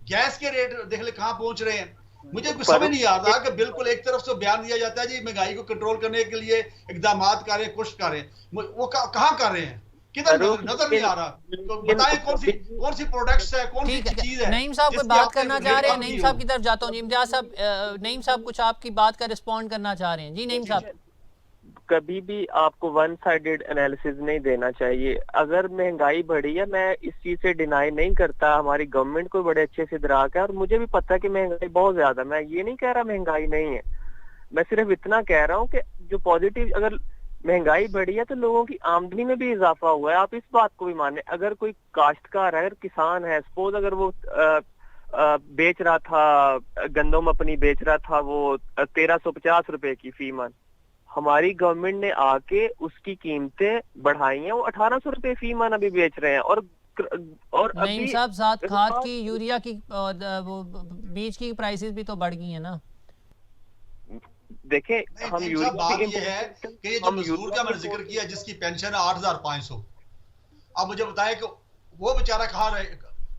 गैस के रेट देख ले कहां पहुंच रहे हैं। मुझे कुछ समझ नहीं आता कि बिल्कुल एक तरफ से बयान दिया जाता है जी महंगाई को कंट्रोल करने के लिए इकदाम करें, कोशिश करें, वो कहां कर रहे हैं, किधर नजर नहीं आ रहा। तो बताएं कौन सी प्रोडक्ट्स है, कौन सी चीज है। नईम साहब कोई बात करना चाह रहे हैं, नईम साहब की तरफ जाता हूं। इम्तियाज साहब, नईम साहब कुछ आपकी बात का रिस्पॉन्ड करना चाह रहे हैं। जी नईम साहब। कभी भी आपको वन साइडेड एनालिसिस नहीं देना चाहिए। अगर महंगाई बढ़ी है, मैं इस चीज से डिनाई नहीं करता, हमारी गवर्नमेंट को बड़े अच्छे से इदराक है और मुझे भी पता है कि महंगाई बहुत ज्यादा, मैं ये नहीं कह रहा महंगाई नहीं है, मैं सिर्फ इतना कह रहा हूँ कि जो पॉजिटिव, अगर महंगाई बढ़ी है तो लोगों की आमदनी में भी इजाफा हुआ है। आप इस बात को भी माने, अगर कोई काश्तकार है, अगर किसान है, सपोज अगर वो बेच रहा था गंदम अपनी बेच रहा था वो 1350 रुपए की फी मन, हमारी गवर्नमेंट ने आके उसकी कीमतें बढ़ाई हैं, वो 1800 रुपए फी मन अभी बेच रहे हैं। और नईम साहब साथ खाद की, यूरिया की, वो बीज की प्राइसेस भी तो बढ़ गई है ना। देखें हम बात ये है कि ये जो मजदूर का मैंने जिक्र किया जिसकी पेंशन है 8500, अब मुझे बताएं कि वो बेचारा कहाँ रहे,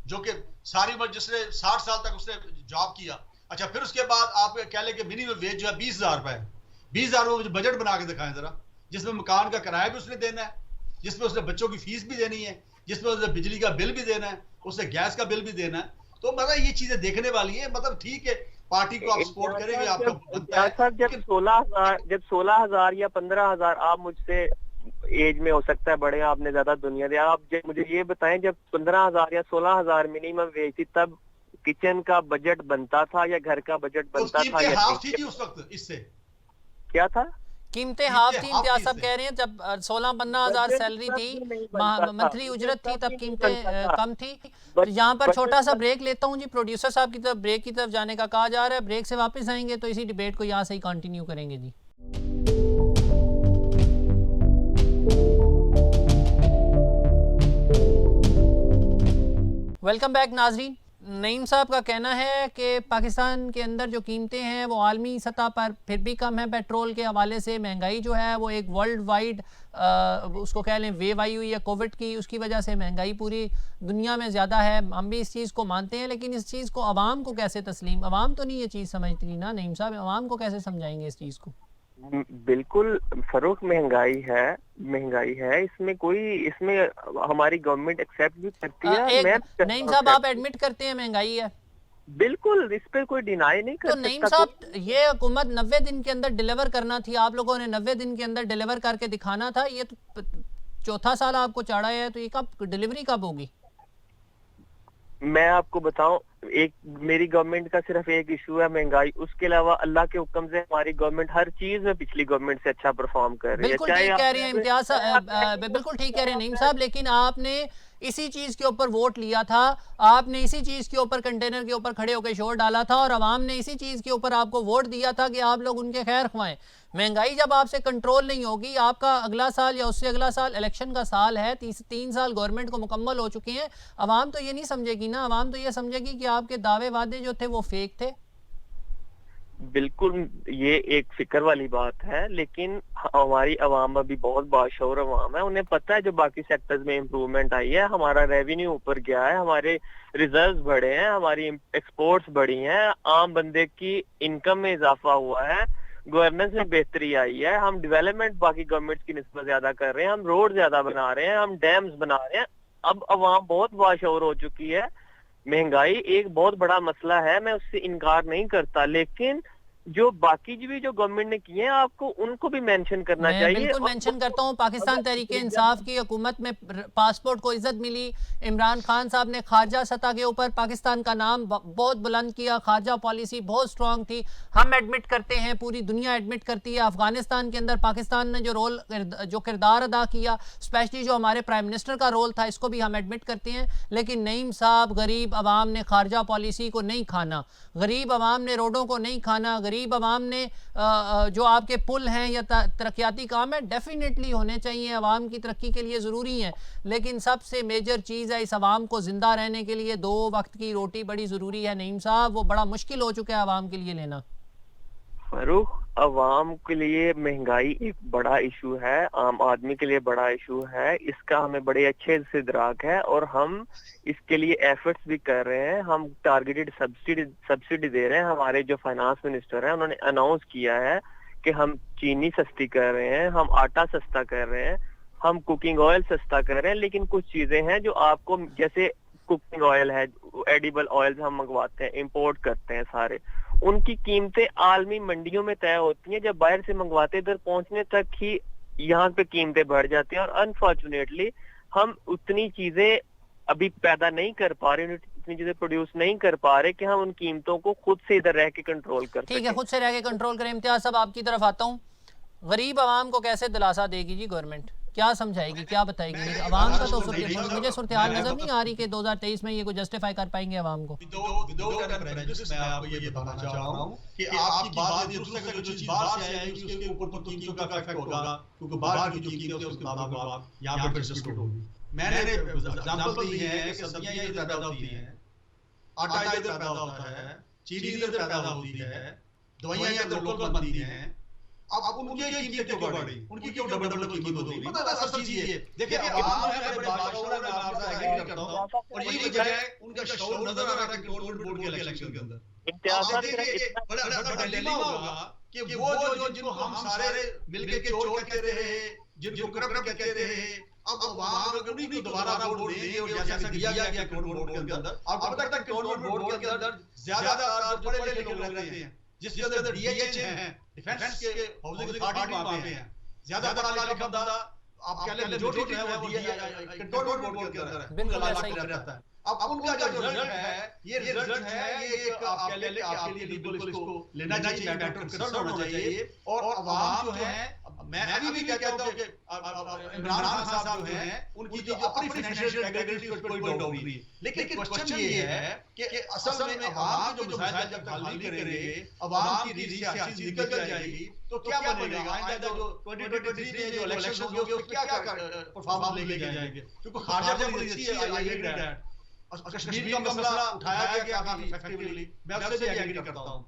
जो कि सारी उम्र जिसने 60 साल तक उसने जॉब किया, अच्छा फिर उसके बाद आप कह लें कि मिनिमम वेज जो है 20,000 रुपए है, 20,000 रुपए बजट बना के दिखाएं जरा, जिसमें मकान का किराया भी उसने देना है, जिसमें उसने बच्चों की फीस भी देनी है, जिसमें उसने बिजली का बिल भी देना है, उसने गैस का बिल भी देना है। तो मतलब ये चीजें देखने वाली है। मतलब ठीक है, पार्टी को आप सपोर्ट करेंगे, आपका बनता है। जब 16,000 या 15,000, आप मुझसे एज में हो सकता है बड़े, आपने ज्यादा दुनिया दिया, आप मुझे ये बताएं जब 15,000 या 16,000 मिनिमम वेज थी, तब किचन का बजट बनता था या घर का बजट बनता था या हाफ थी उस वक्त इससे क्या था? कीमतें हाफ थी। इम्तियाज साहब कह रहे हैं जब 16-15 हजार सैलरी थी, मंथली उजरत थी, तब कीमतें कम थी। तो यहाँ पर छोटा सा ब्रेक लेता हूँ जी, प्रोड्यूसर साहब की तरफ ब्रेक की तरफ जाने का कहा जा रहा है। ब्रेक से वापस आएंगे तो इसी डिबेट को यहाँ से ही कंटिन्यू करेंगे जी। वेलकम बैक नाजरीन। नईम साहब का कहना है कि पाकिस्तान के अंदर जो कीमतें हैं वो आलमी सतह पर फिर भी कम है। पेट्रोल के हवाले से महंगाई जो है वो एक वर्ल्ड वाइड उसको कह लें वेव आई हुई है कोविड की, उसकी वजह से महंगाई पूरी दुनिया में ज़्यादा है। हम भी इस चीज़ को मानते हैं, लेकिन इस चीज़ को आवाम को कैसे तस्लीम, आवाम तो नहीं ये चीज़ समझती ना नईम साहब, आवाम को कैसे समझाएंगे इस चीज़ को? बिल्कुल फरूक, महंगाई है, इसमें हमारी गवर्नमेंट एक्सेप्ट भी करती है। नईम साहब आप एडमिट करते हैं महंगाई है? बिल्कुल, इस पे कोई डिनाई नहीं कर सकता। तो नईम साहब ये हुकूमत 90 दिन के अंदर डिलीवर करना थी, आप लोगों ने 90 दिन के अंदर डिलीवर करके दिखाना था। ये तो चौथा साल आपको चढ़ा है, तो ये कब डिलीवरी कब होगी? मैं आपको बताऊं, मेरी गवर्नमेंट का सिर्फ एक इशू है महंगाई, उसके अलावा अल्लाह के हुक्म से हमारी गवर्नमेंट हर चीज में पिछली गवर्नमेंट से अच्छा परफॉर्म कर रही है। बिल्कुल ठीक कह रहे हैं इम्तियाज साहब, बिल्कुल ठीक कह रहे हैं नईम साहब, लेकिन आपने इसी चीज के ऊपर वोट लिया था, आपने इसी चीज के ऊपर कंटेनर के ऊपर खड़े होकर शोर डाला था और अवाम ने इसी चीज के ऊपर आपको वोट दिया था कि आप लोग उनके खैर ख्वाएं। महंगाई जब आपसे कंट्रोल नहीं होगी, आपका अगला साल या उससे अगला साल इलेक्शन का साल है, 3 साल गवर्नमेंट को मुकम्मल हो चुके हैं, अवाम तो ये नहीं समझेगी ना, अवाम तो ये समझेगी कि आपके दावे वादे जो थे वो फेक थे। बिल्कुल, ये एक फिक्र वाली बात है, लेकिन हमारी अवाम अभी बहुत बाशऊर अवाम है, उन्हें पता है जो बाकी सेक्टर्स में इम्प्रूवमेंट आई है, हमारा रेवेन्यू ऊपर गया है, हमारे रिजर्व्स बढ़े हैं, हमारी एक्सपोर्ट्स बढ़ी हैं, आम बंदे की इनकम में इजाफा हुआ है, गवर्नेंस में बेहतरी आई है, हम डेवलपमेंट बाकी गवर्नमेंट्स की निस्बत ज्यादा कर रहे हैं, हम रोड ज्यादा बना रहे हैं, हम डैम्स बना रहे हैं। अब अवाम बहुत बाशऊर हो चुकी है। महंगाई एक बहुत बड़ा मसला है, मैं उससे इनकार नहीं करता, लेकिन जो बाकी जो गवर्नमेंट ने किए हैं आपको उनको भी मेंशन करना चाहिए। बिल्कुल मेंशन करता हूं। पाकिस्तान तहरीके इंसाफ की हुकूमत में पासपोर्ट को इज्जत मिली, इमरान खान साहब ने खारजा सतह के ऊपर पाकिस्तान का नाम बहुत बुलंद किया, खारजा पॉलिसी बहुत स्ट्रांग थी, हम एडमिट करते हैं, पूरी दुनिया एडमिट करती है। अफगानिस्तान के अंदर पाकिस्तान ने जो किरदार अदा किया, स्पेशली जो हमारे प्राइम मिनिस्टर का रोल था, इसको भी हम एडमिट करते हैं। लेकिन नईम साहब, गरीब आवाम ने खारजा पॉलिसी को नहीं खाना, गरीब आवाम ने रोडों को नहीं खाना, गरीब आवाम ने जो आपके पुल हैं या तरक्याती काम है डेफिनेटली होने चाहिए, आवाम की तरक्की के लिए ज़रूरी हैं, लेकिन सबसे मेजर चीज़ है इस आवाम को ज़िंदा रहने के लिए 2 वक्त की रोटी बड़ी ज़रूरी है नईम साहब, वो बड़ा मुश्किल हो चुका है आवाम के लिए लेना। फरूख, अवाम के लिए महंगाई एक बड़ा इशू है, आम आदमी के लिए बड़ा इशू है, इसका हमें बड़े अच्छे से इदराक है और हम इसके लिए एफर्ट्स भी कर रहे हैं। हम टारगेटेड सब्सिडी दे रहे हैं। हमारे जो फाइनेंस मिनिस्टर हैं उन्होंने अनाउंस किया है कि हम चीनी सस्ती कर रहे हैं, हम आटा सस्ता कर रहे हैं, हम कुकिंग ऑयल सस्ता कर रहे हैं, लेकिन कुछ चीजें हैं जो आपको, जैसे कुकिंग ऑयल है, एडिबल ऑयल हम मंगवाते हैं, इंपोर्ट करते हैं सारे, उनकी कीमतें आलमी मंडियों में तय होती हैं, जब बाहर से मंगवाते इधर पहुंचने तक ही यहाँ पे कीमतें बढ़ जाती हैं और अनफॉर्चुनेटली हम उतनी चीजें अभी पैदा नहीं कर पा रहे, इतनी चीजें प्रोड्यूस नहीं कर पा रहे कि हम उन कीमतों को खुद से इधर रह के कंट्रोल कर सकें। ठीक है, खुद से रह के कंट्रोल करें। इम्तियाज साहब आपकी तरफ आता हूँ, गरीब आवाम को कैसे दिलासा देगी जी गवर्नमेंट, क्या समझाएगी, क्या बताएगी? आवाम का तो मुझे सूरत हाल नजर नहीं आ रही कि 2023 में ये कोई जस्टिफाई कर पाएंगे आवाम को। मैं आपको ये बताना चाह रहा हूं कि आपकी बात ये दूसरे का जो चीज बाहर से आएगी उसके ऊपर तो कीमतों का इफेक्ट होगा, क्योंकि बाहर की जो कीमतें हैं उसके मुताबिक आप यहां पे एडजस्ट होगी। मैंने एग्जांपल दी है कि सब्जियां इधर पैदा होती हैं, आटा इधर पैदा होता है, चीनी इधर पैदा होती है, दवाइयां इधर लोकल बनती हैं, अब उनकी कीमतें क्यों बढ़ रही, उनकी क्यों डबल कीमत हो रही? मतलब असल चीज ये देखिए, आवाम है बड़े बादशाह, मैं आपसे एग्री करता हूं, और यही वजह है उनका शौर नजर आ रहा है गवर्नमेंट बोर्ड के इलेक्शन के अंदर। आप देखिए बड़ा डिलेमा होगा कि वो जो जिनको हम सारे मिलके के चोर कहते रहे, जिनको करप्ट कहते रहे, अब आवाम उन्हीं को दोबारा वोट देंगे और जैसा दिया गया गवर्नमेंट बोर्ड के अंदर। आपको पता है गवर्नमेंट बोर्ड के अंदर ज्यादातर जो पढ़े लिखे लोग रहते हैं, जिसके अंदर डीएच हैं, डिफेंस के हाउसिंग अथॉरिटी वहां पे हैं, ज्यादा पढ़ा लिखा बंदा आप कह लें मेजॉरिटी है वो कंटोनमेंट बोर्ड के अंदर है, बिल्कुल ऐसा ही रहता है। अब उनका जो रिजल्ट है, ये रिजल्ट है, ये एक आप कह लें कि आपके लिए बिल्कुल इसको लेना चाहिए, मैटर कंसर्न होना चाहिए। और अवाम जो है, मैं अभी भी कहता हूं कि इमरान खान साहब जो हैं, उनकी जो अपनी फाइनेंशियल इंटेग्रिटी उस पर कोई डाउट नहीं है, लेकिन क्वेश्चन ये है कि असल में अवाम के जो मसाइल जब हल नहीं करेंगे, अवाम की रीच से हर चीज निकल जाएगी, तो क्या बनेगा? आइंदा जो 2023 में जो इलेक्शन होंगे उसमें क्या परफॉर्मेंस लेके जाएंगे? क्योंकि खारजा पॉलिसी है, आई एग्री दैट। कश्मीर का मसला उठाया गया काफी इफेक्टिवली, मैं उससे भी एग्री करता हूं।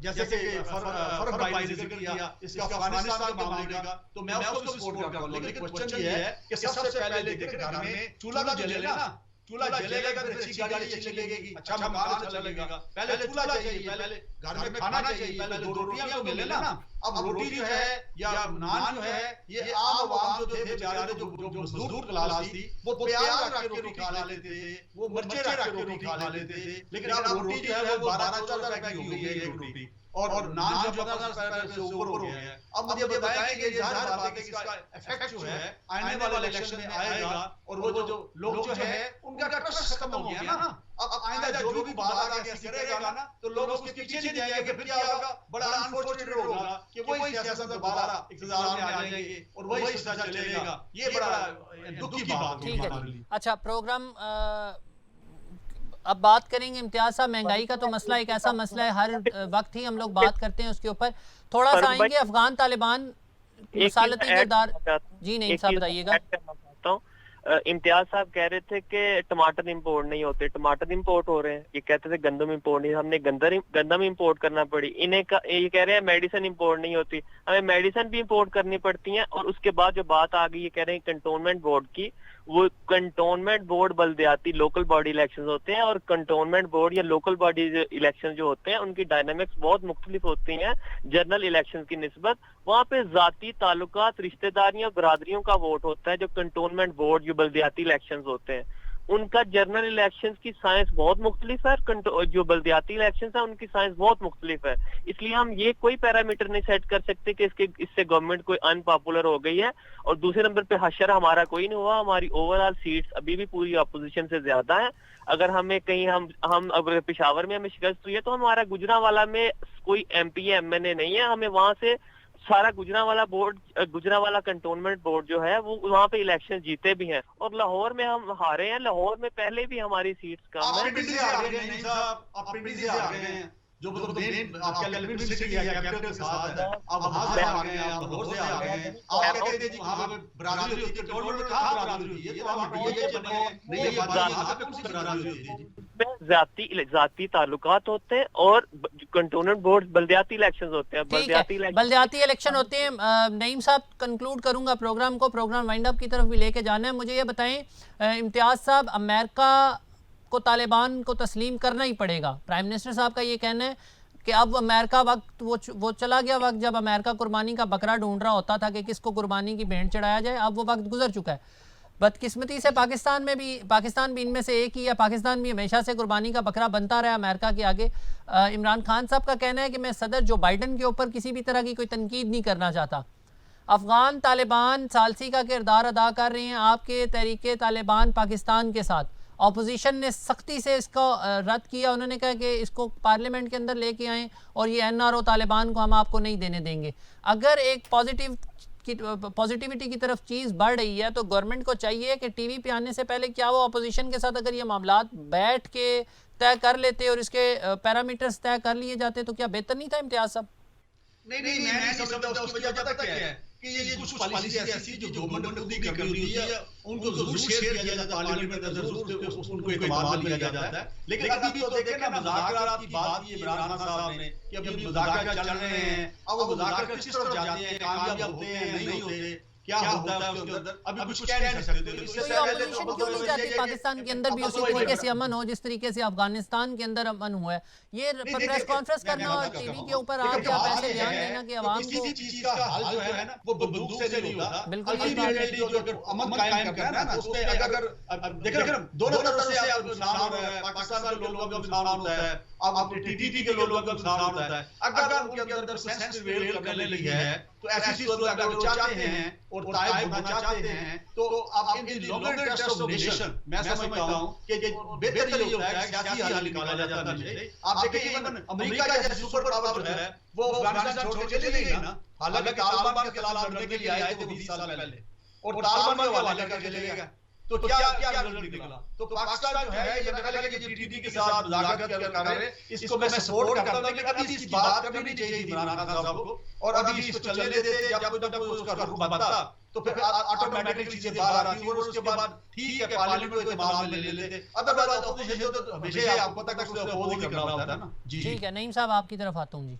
जैसे कि फरहद भाई ने जिक्र किया इसका अफगानिस्तान के मामले का, तो मैं उसको भी सपोर्ट करता हूं। लेकिन क्वेश्चन ये है कि सबसे पहले देखिए घर में चूल्हा तो जलेगा ना, चूल्हा जलेगा तो अच्छी गाड़ी अच्छी लगेगी, अच्छा मकान अच्छा लगेगा। पहले चूल्हा चाहिए, पहले घर में खाना चाहिए, पहले दो रोटियां तो मिले ना। अब रोटी जो है या नान जो है, ये आम आवाम जो थे बेचारे, जो मजदूर क्लास थी, वो प्याज रख के रोटी खा लेते थे, वो मिर्चें रख के रोटी खा लेते थे। लेकिन अब रोटी जो है वो 12-14 रुपए की हो गई है एक रोटी, और नान जो 15 रुपए से ऊपर हो गया है। अब मुझे बताएं कि ये जाहिर बात है कि इसका इफेक्ट जो है आने वाले इलेक्शन में आएगा, और वो जो लोग जो है उनका ट्रस्ट खत्म हो गया ना। अब आइंदा जो भी बात आगे करेगा ना, तो लोग उसके पीछे नहीं जाएंगे। फिर क्या होगा? बड़ा अनफॉर्चुनेट होगा कि वही सियासत दोबारा इख्तियार में आ जाएंगे और वही सिलसिला चलेगा। ये बड़ा दुख की बात है हमारे लिए। अच्छा, प्रोग्राम अब बात करेंगे इम्तियाज साहब, महंगाई का तो मसला एक ऐसा मसला है, हर वक्त ही हम लोग बात करते हैं उसके ऊपर। थोड़ा सा आएंगे अफगान तालिबान मसालती किरदार। जी नहीं साहब बताइएगा। इम्तियाज साहब कह रहे थे कि टमाटर इंपोर्ट नहीं होते, टमाटर इंपोर्ट हो रहे हैं। ये कहते थे गंदम इंपोर्ट नहीं, हमने गंदम इंपोर्ट करना पड़ी। ये कह रहे हैं मेडिसिन इंपोर्ट नहीं होती, हमें मेडिसिन भी इंपोर्ट करनी पड़ती है। और उसके बाद जो बात आ गई, ये कह रहे हैं कंटोनमेंट बोर्ड की, वो कंटोनमेंट बोर्ड बल्दियाती लोकल बॉडी इलेक्शंस होते हैं, और कंटोनमेंट बोर्ड या लोकल बॉडी इलेक्शन जो होते हैं उनकी डायनामिक्स बहुत मुख्तलिफ होती हैं जनरल इलेक्शन की निस्बत। वहाँ पे जाती ताल्लुकात, रिश्तेदारियों, बरादरियों का वोट होता है। जो कंटोनमेंट बोर्ड जो बल्दियाती इलेक्शंस होते हैं उनका जनरल इलेक्शंस की साइंस बहुत मुख्तलिफ है, जो बल्दियाती इलेक्शंस है उनकी साइंस बहुत मुख्तलिफ है। इसलिए हम ये कोई पैरामीटर नहीं सेट कर सकते कि इससे गवर्नमेंट कोई अनपॉपुलर हो गई है। और दूसरे नंबर पे हशर हमारा कोई नहीं हुआ, हमारी ओवरऑल सीट्स अभी भी पूरी अपोजिशन से ज्यादा है। अगर हमें कहीं हम अगर पेशावर में हमें शिकस्त हुई है तो हमारा गुजरांवाला में कोई MP या MNA नहीं है, हमें वहां से सारा गुजरांवाला कंटोनमेंट बोर्ड जो है वो वहाँ पे इलेक्शन जीते भी हैं। और लाहौर में हम हारे हैं, लाहौर में पहले भी हमारी सीट्स कम है। जो मेन आपका कैपिटल सिटी है, कैपिटल के साथ है, अब वहां से आ गए हैं, आप लाहौर से आ गए हैं। आप कहते हैं जी वहां पे बरादरी होती है, टोटल कहां बरादरी होती है? ये तो आप डीजे बने नहीं, ये बात वहां पे कौन सी बरादरी होती है? जाती ताल्लुकात होते हैं और कंटोनमेंट बोर्ड बल्दियाती इलेक्शंस होते हैं। बल्दियाती इलेक्शन होते हैं। नईम साहब कंक्लूड करूंगा प्रोग्राम को, प्रोग्राम वाइंड अप की तरफ भी लेके जाना है। मुझे ये बताएं इम्तियाज साहब, अमेरिका को तालिबान को तस्लीम करना ही पड़ेगा। प्राइम मिनिस्टर साहब का ये कहना है कि अब अमेरिका वक्त वो चला गया वक्त जब अमेरिका कुर्बानी का बकरा ढूंढ रहा होता था कि किसको कुर्बानी की भेंट चढ़ाया जाए। अब वो वक्त गुजर चुका है। बदकिस्मती से पाकिस्तान भी इनमें से एक ही है। पाकिस्तान भी हमेशा से कुर्बानी का बकरा बनता रहा अमेरिका के आगे। इमरान खान साहब का कहना है कि मैं सदर जो बाइडन के ऊपर किसी भी तरह की कोई तनकीद नहीं करना चाहता। अफगान तालिबान सालसी का किरदार अदा कर रहे हैं आपके तहरीके तालिबान पाकिस्तान के साथ। ऑपोजिशन ने सख्ती से इसको रद्द किया। उन्होंने कहा कि इसको पार्लियामेंट के अंदर लेके आएँ और ये NRO तालिबान को हम आपको नहीं देने देंगे। अगर एक पॉजिटिविटी की तरफ चीज़ बढ़ रही है तो गवर्नमेंट को चाहिए कि टीवी पे आने से पहले क्या वो अपोजिशन के साथ अगर ये मामलात बैठ के तय कर लेते और इसके पैरामीटर्स तय कर लिए जाते तो क्या बेहतर नहीं था इम्तियाज साहब? नहीं, मैं नहीं समझता। उसकी वजह पता क्या है कि ये कुछ पॉलिसी ऐसी जो गवर्नमेंट खुद ही कर रही होती है, उनको जरूर शेयर किया जाता है पार्लियामेंट में, जरूर उनको इकबाल लिया जाता है। लेकिन अभी भी तो देखें ना, मुज़ाकरात की बात की इमरान खान साहब ने कि अभी मुज़ाकरात चल रहे हैं। अब वो मुज़ाकरात किस तरफ जाते हैं, कामयाब होते हैं नहीं होते, क्या होता है उसके अंदर, अभी कुछ कह नहीं सकते। इससे पहले तो क्यों नहीं चाहती पाकिस्तान के अंदर भी उसी तरीके से अमन हो जिस तरीके से अफगानिस्तान के अंदर अमन हुआ है? ये प्रेस कॉन्फ्रेंस करना और टीवी के ऊपर आके आप ऐसे बयान देना कि आवाम को किसी चीज का हल जो है ना वो बंदूक से नहीं होता। अल्टीमेटली जो अगर अमन कायम करना है ना, उसमें अगर देखो दोनों तरफ से नुकसान हो रहा है, पाकिस्तान के लोगों का नुकसान होता है, अब अपने टीटीपी के लोगों का नुकसान होता है। अगर उनके अंदर सेंस प्रिवेल करने लगी है तो ऐसी सूरत में अगर वो चाहते हैं और तायब होना चाहते हैं तो अब in the longer interest of nation मैं समझता हूं कि बेहतर ये होता है कि सियासी हल निकाला जाता है। आप देखिए इवन अमेरिका जैसी सुपर पावर जो है वो अफगानिस्तान छोड़ के चली गई ना, हालांकि तालिबान के खिलाफ लड़ने के लिए आए थे 20 साल पहले और तालिबान के हवाले करके चले गए। तो क्या रिजल्ट निकला? तो पाकिस्तान जो है ये मेरा ख्याल है कि टीटीपी के साथ मुज़ाकरात कर रहे हैं, इसको मैं सपोर्ट करता हूं, लेकिन अभी इसकी बात करनी नहीं चाहिए इमरान खान साहब को, और अभी इसको चलने देते जब कोई उसका रुख बनता तो फिर ऑटोमेटिकली चीजें बाहर आती और उसके बाद ठीक है पार्लियामेंट को इस्तेमाल में ले लेते। अदरवाइज अपोजिशन तो हमेशा आपको पता है उसको अपोज ही करना होता है ना। जी ठीक है, नईम साहब आपकी तरफ आता हूं जी।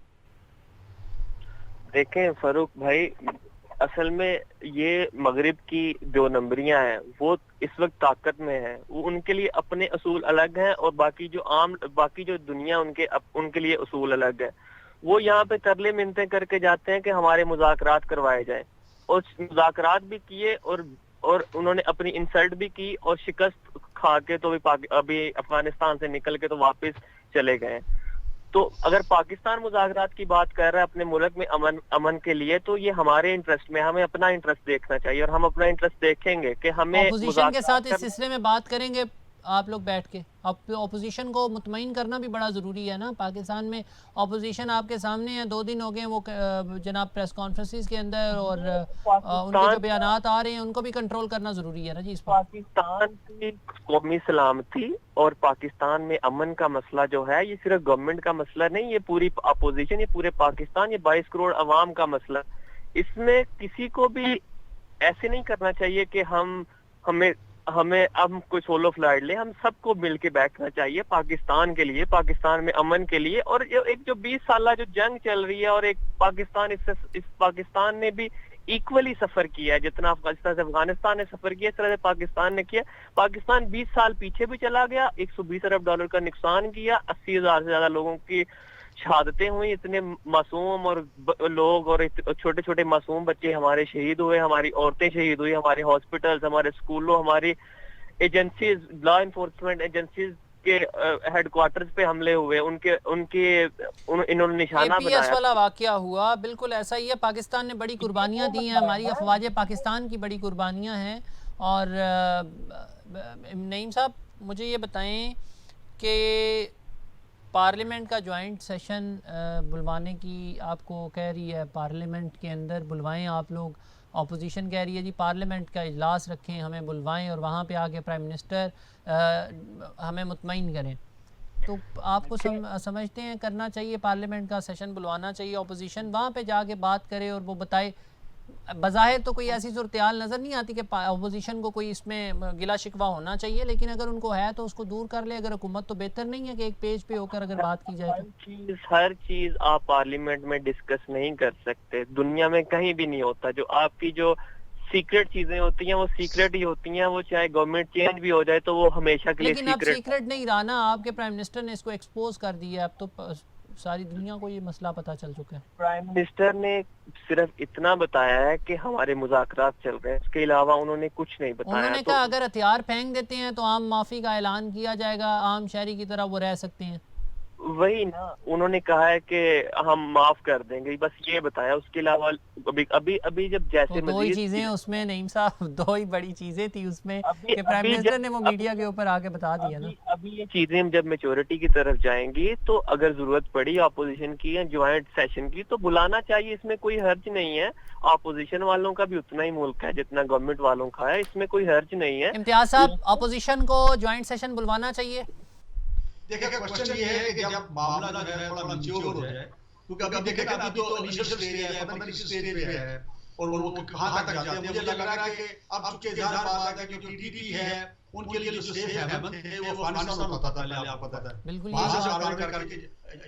देखें फारूक भाई, असल में ये मगरिब की जो नंबरियां हैं वो इस वक्त ताकत में है, वो उनके लिए अपने असूल अलग हैं और बाकी जो दुनिया उनके लिए असूल अलग है। वो यहाँ पे तरले मिन्नतें करके जाते हैं कि हमारे मुज़ाकरात करवाए जाएं, और मुज़ाकरात भी किए और उन्होंने अपनी इंसल्ट भी की और शिकस्त खा के तो अभी अफगानिस्तान से निकल के तो वापस चले गए। तो अगर पाकिस्तान मुज़ाकरात की बात कर रहा है अपने मुल्क में अमन के लिए, तो ये हमारे इंटरेस्ट में, हमें अपना इंटरेस्ट देखना चाहिए और हम अपना इंटरेस्ट देखेंगे कि हमें ऑपोजिशन के साथ इस सिलसिले में बात करेंगे आप लोग बैठ के। अब ऑपोजिशन को मुतमईन करना भी बड़ा ज़रूरी है ना। पाकिस्तान में ऑपोजिशन आपके सामने है, 2 दिन हो गए वो जनाब प्रेस कॉन्फ्रेंसेस के अंदर और उनके जो बयानात आ रहे हैं उनको भी कंट्रोल करना ज़रूरी है ना जी। इस पाकिस्तान की कौमी सलामती और पाकिस्तान में अमन का मसला जो है ये सिर्फ गवर्नमेंट का मसला नहीं, ये पूरी अपोजिशन, ये पूरे पाकिस्तान, ये 22 करोड़ अवाम का मसला। इसमें किसी को भी ऐसे नहीं करना चाहिए कि हमें अब कोई सोलो फ्लाइट ले, हम सबको मिलके बैठना चाहिए पाकिस्तान के लिए, पाकिस्तान में अमन के लिए। और एक जो 20 साल जो जंग चल रही है और एक पाकिस्तान, इस पाकिस्तान ने भी इक्वली सफर किया है, जितना अफगानिस्तान ने सफर किया इस तरह से पाकिस्तान ने किया। पाकिस्तान 20 साल पीछे भी चला गया, $120 अरब का नुकसान किया, 80,000 से ज्यादा लोगों की शहादतें हुई, इतने मासूम और लोग और छोटे छोटे मासूम बच्चे हमारे शहीद हुए, हमारी औरतें शहीद हुई, हमारे हॉस्पिटल्स, हमारे स्कूलों, हमारी एजेंसीज, लॉ इन्फोर्समेंट एजेंसीज के हेडक्वार्टर्स पे हमले हुए, इन्होंने निशाना बनाया। वाला वाकया हुआ, बिल्कुल ऐसा ही है। पाकिस्तान ने बड़ी कुर्बानियां दी हैं, हमारी अफवाज पाकिस्तान की बड़ी कुर्बानियां हैं। और नईम साहब मुझे ये बताएं कि पार्लियामेंट का जॉइंट सेशन बुलवाने की आपको कह रही है, पार्लियामेंट के अंदर बुलवाएं आप लोग, अपोजिशन कह रही है जी पार्लियामेंट का इजलास रखें, हमें बुलवाएं और वहाँ पे आके प्राइम मिनिस्टर हमें मुतमईन करें। तो आपको समझते हैं करना चाहिए, पार्लियामेंट का सेशन बुलवाना चाहिए, अपोजिशन वहाँ पे जाके बात करे और वो बताए। बज़ाहिर तो कोई ऐसी सूरत-ए-हाल नज़र नहीं आती कि अपोजिशन को कोई इसमें गिला शिकवा होना चाहिए, लेकिन अगर उनको है तो उसको दूर कर ले। अगर हुकूमत तो बेहतर नहीं है कि एक पेज पे होकर अगर बात की जाए तो हर चीज आप पार्लियामेंट में डिस्कस नहीं कर सकते, दुनिया में कहीं भी नहीं होता। जो आपकी जो सीक्रेट चीजें होती हैं वो सीक्रेट ही होती हैं, वो चाहे गवर्नमेंट चेंज भी हो जाए तो वो हमेशा के लिए लेकिन अब सीक्रेट नहीं रहा ना, आपके प्राइम मिनिस्टर ने इसको एक्सपोज कर दिया, अब तो सारी दुनिया को ये मसला पता चल चुका है। प्राइम मिनिस्टर ने सिर्फ इतना बताया है कि हमारे मुज़ाकरात चल रहे हैं, इसके अलावा उन्होंने कुछ नहीं बताया। उन्होंने कहा अगर हथियार फेंक देते हैं तो आम माफी का ऐलान किया जाएगा, आम शहरी की तरह वो रह सकते हैं। वही ना, उन्होंने कहा है कि हम माफ कर देंगे, बस ये बताया। उसके अलावा अभी जब जैसे दो ही चीजें उसमें नईम साहब, 2 ही बड़ी चीजें थी उसमें कि प्राइम मिनिस्टर ने वो मीडिया के ऊपर आके बता दिया ना। अभी ये चीजें जब मैच्योरिटी की तरफ जाएंगी तो अगर जरूरत पड़ी अपोजिशन की या ज्वाइंट सेशन की तो बुलाना चाहिए, इसमें कोई हर्ज नहीं है। अपोजिशन वालों का भी उतना ही मुल्क है जितना गवर्नमेंट वालों का है, इसमें कोई हर्ज नहीं है। इम्तियाज साहब, अपोजिशन को ज्वाइंट सेशन बुलवाना चाहिए? देखिए क्वेश्चन ये है कि जब मामला जो है थोड़ा मैच्योर हो जाए, क्योंकि अभी देखेगा अभी तो इनिशियल स्टेज है, पता नहीं किस स्टेज पे है और वो कहां तक जाते हैं। मुझे लग रहा है कि अब चुके ज़ाहिर बात है कि जो टीटीपी है उनके लिए जो सेफ हेवन थे वो अफगानिस्तान होता था, पहले आपको पता है, बिल्कुल वहां से चालू करके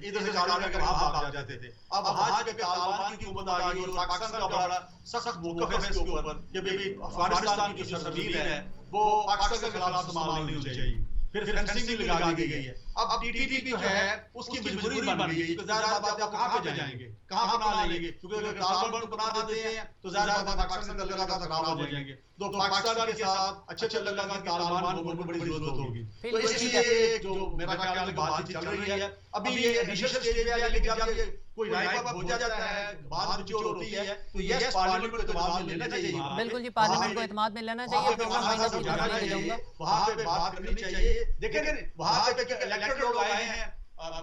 इधर से चालू करके वहां भाग जाते थे। अब आज के तालिबान की हुकूमत आ गई और पाकिस्तान का बड़ा सख्त मौक़िफ़ है इसके ऊपर कि भाई अफगानिस्तान की जो सरजमीन है वो पाकिस्तान के खिलाफ इस्तेमाल नहीं होनी चाहिए। फिर फेंसिंग भी लगा दी गई है। अब टीटीपी जो है उसकी मजबूरी बन गई है, ज़ाहिर बात है वो कहाँ पे जाएंगे, कहाँ बना लेंगे, क्योंकि अगर तालिबान को बना देते हैं तो ज़ाहिर बात है पाकिस्तान के तल्लुकात खराब हो जाएंगे। तो पाकिस्तान के साथ अच्छे तल्लुकात की तालिबान को बड़ी जरूरत होगी। तो इसलिए जो मेरा ख्याल है बातचीत चल रही है, अभी ये इनिशियल स्टेज पे है, लेकिन जब ये कोई राय हो जाता है, बात मैच्योर होती है, तो यस पार्लियामेंट को एतमाद में लेना चाहिए। बिल्कुल जी, पार्लियामेंट को एतमाद में लेना चाहिए। प्रोग्राम वहाँ पे बात करनी चाहिए। देखें वहाँ पे इलेक्टेड लोग आए हैं,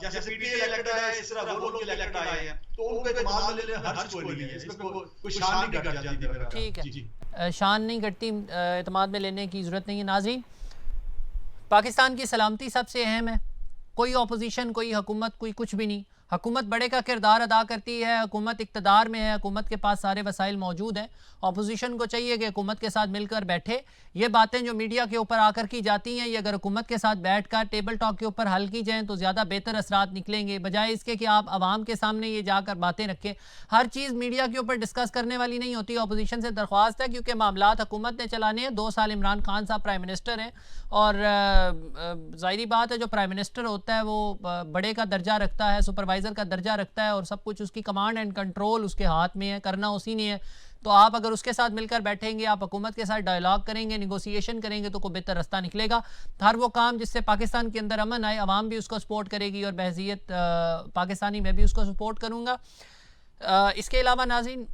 जैसे पीटीआई इलेक्टेड है, इस तरह वो लोग इलेक्टेड आए हैं, तो उनको एतमाद में लेने हर्ज कोई नहीं है, इसमें कोई शान नहीं घट जाती मेरा। ठीक है, शान नहीं घटती, एतमाद में लेने की ज़रूरत नहीं है। नाज़रीन, पाकिस्तान की सलामती सबसे अहम है। कोई अपोजिशन, कोई हुकूमत, कोई कुछ भी नहीं। हुकूमत बड़े का किरदार अदा करती है, हुकूमत इक़्तिदार में है, हुकूमत के पास सारे वसाइल मौजूद हैं। अपोजिशन को चाहिए कि हुकूमत के साथ मिलकर बैठे। ये बातें जो मीडिया के ऊपर आकर की जाती हैं, ये अगर हुकूमत के साथ बैठकर टेबल टॉक के ऊपर हल की जाएँ तो ज़्यादा बेहतर असरात निकलेंगे, बजाय इसके कि आप आवाम के सामने ये जाकर बातें रखें। हर चीज़ मीडिया के ऊपर डिस्कस करने वाली नहीं होती। अपोजिशन से दरख्वास्त है, क्योंकि मामलात हुकूमत ने चलाने हैं। 2 साल इमरान खान साहब प्राइम मिनिस्टर हैं, और ज़ाहिरी बात है जो प्राइम मिनिस्टर होता है वो बड़े का दर्जा रखता है, सुपरवाइज़र का दर्जा रखता है, और सब कुछ उसकी कमांड एंड कंट्रोल उसके हाथ में है, करना उसी ने है। तो आप अगर उसके साथ मिलकर बैठेंगे, आप हुकूमत के साथ डायलॉग करेंगे, निगोसिएशन करेंगे, तो कोई बेहतर रास्ता निकलेगा। हर वो काम जिससे पाकिस्तान के अंदर अमन आए, अवाम भी उसको सपोर्ट करेगी, और बहसीयत पाकिस्तानी मैं भी उसको सपोर्ट करूँगा। इसके अलावा नाज़रीन,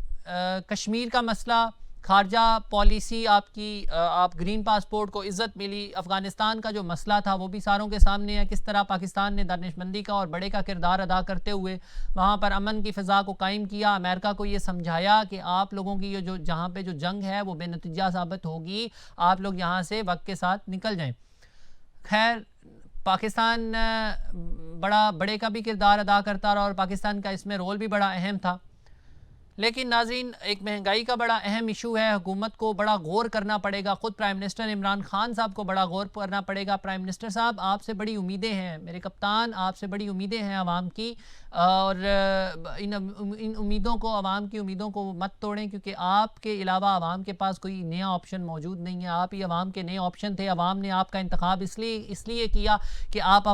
कश्मीर का मसला, खारजा पॉलिसी आपकी, आप ग्रीन पासपोर्ट को इज़्ज़त मिली, अफ़गानिस्तान का जो मसला था वो भी सारों के सामने है। किस तरह पाकिस्तान ने दानिशमंदी का और बड़े का किरदार अदा करते हुए वहाँ पर अमन की फ़िज़ा को कायम किया। अमेरिका को ये समझाया कि आप लोगों की ये जो जहाँ पे जो जंग है वो बेनतीजा साबित होगी, आप लोग यहाँ से वक्त के साथ निकल जाएँ। खैर, पाकिस्तान बड़े का भी किरदार अदा करता रहा, और पाकिस्तान का इसमें रोल भी बड़ा अहम था। लेकिन नाज़रीन, एक महंगाई का बड़ा अहम इशू है। हुकूमत को बड़ा गौर करना पड़ेगा। ख़ुद प्राइम मिनिस्टर इमरान खान साहब को बड़ा गौर करना पड़ेगा। प्राइम मिनिस्टर साहब, आपसे बड़ी उम्मीदें हैं, मेरे कप्तान, आपसे बड़ी उम्मीदें हैं आवाम की, और इन उम्मीदों को, आवाम की उम्मीदों को मत तोड़ें, क्योंकि आपके अलावा आवाम के पास कोई नया ऑप्शन मौजूद नहीं है। आप ही आवाम के नए ऑप्शन थे। आवाम ने आपका इंतखाब इसलिए किया कि आप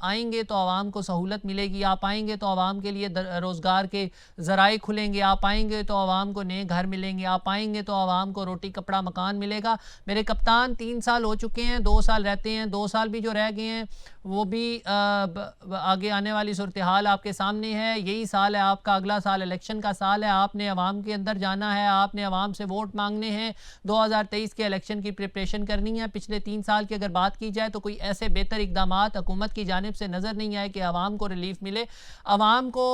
आएंगे तो आवाम को सहूलत मिलेगी, आप आएंगे तो आवाम के लिए रोज़गार के ज़राए खुलेंगे, आप आएंगे तो आवाम को नए घर मिलेंगे, आप आएंगे तो आवाम को रोटी कपड़ा मकान मिलेगा। मेरे कप्तान 3 साल हो चुके हैं, 2 साल रहते हैं, 2 साल भी जो रह गए हैं वो भी आगे आने वाली सूरत हाल आपके सामने है। यही साल है आपका, अगला साल इलेक्शन का साल है। आपने आवाम के अंदर जाना है, आपने आवाम से वोट मांगने हैं, 2023 के इलेक्शन की प्रिपरेशन करनी है। पिछले 3 साल की अगर बात की जाए तो कोई ऐसे बेहतर इकदाम हुकूमत की जानिब से नज़र नहीं आए कि आवाम को रिलीफ मिले। आवाम को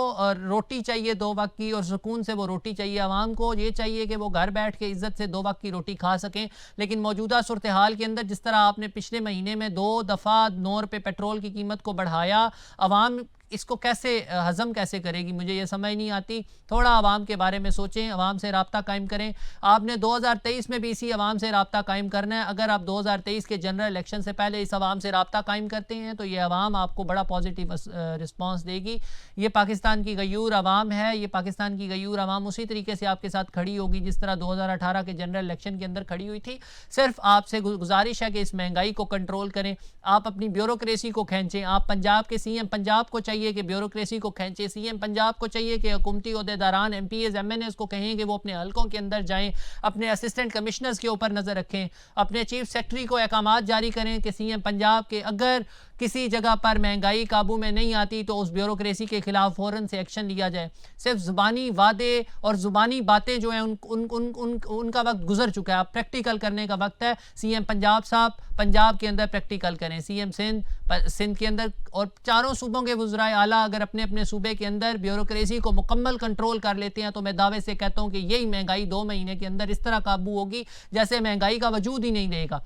रोटी चाहिए 2 वक्त की, और सुकून से वो रोटी चाहिए। आवाम को ये चाहिए कि वो घर बैठ के इज़्ज़त से 2 वक्त की रोटी खा सकें। लेकिन मौजूदा सूरत हाल के अंदर जिस तरह आपने पिछले महीने में 2 दफ़ा 9 रुपये पेट्रोल की कीमत को बढ़ाया, आवाम इसको कैसे हज़म कैसे करेगी, मुझे ये समझ नहीं आती। थोड़ा आवाम के बारे में सोचें, आवाम से रब्ता कायम करें। आपने 2023 में भी इसी आवाम से रब्ता कायम करना है। अगर आप 2023 के जनरल इलेक्शन से पहले इस आवाम से रब्ता कायम करते हैं तो ये आवाम आपको बड़ा पॉजिटिव रिस्पॉन्स देगी। ये पाकिस्तान की गयूर आवाम है, ये पाकिस्तान की गयूर आवाम उसी तरीके से आपके साथ खड़ी होगी जिस तरह 2018 के जनरल इलेक्शन के अंदर खड़ी हुई थी। सिर्फ आपसे गुजारिश है कि इस महंगाई को कंट्रोल करें, आप अपनी ब्यूरोक्रेसी को खींचें। आप पंजाब के CM पंजाब को चाहिए कि ब्यूरोक्रेसी को खींचे। CM पंजाब को चाहिए कि हुकूमती ओहदेदारान MPs MNAs को कहें कि वो अपने हलकों के अंदर जाएं, अपने असिस्टेंट कमिश्नर्स के ऊपर नज़र रखें, अपने चीफ सेक्रेटरी को अहकामात जारी करें कि CM पंजाब के अगर किसी जगह पर महंगाई काबू में नहीं आती तो उस ब्यूरोक्रेसी के खिलाफ फ़ौरन से एक्शन लिया जाए। सिर्फ ज़ुबानी वादे और ज़ुबानी बातें जो हैं उनका वक्त गुजर चुका है। अब प्रैक्टिकल करने का वक्त है। CM पंजाब साहब पंजाब के अंदर प्रैक्टिकल करें, CM सिंध के अंदर, और चारों सूबों के वज़राए आला अगर अपने अपने सूबे के अंदर ब्यूरोक्रेसी को मुकम्मल कंट्रोल कर लेते हैं तो मैं दावे से कहता हूँ कि यही महंगाई 2 महीने के अंदर इस तरह काबू होगी जैसे महंगाई का वजूद ही नहीं रहेगा।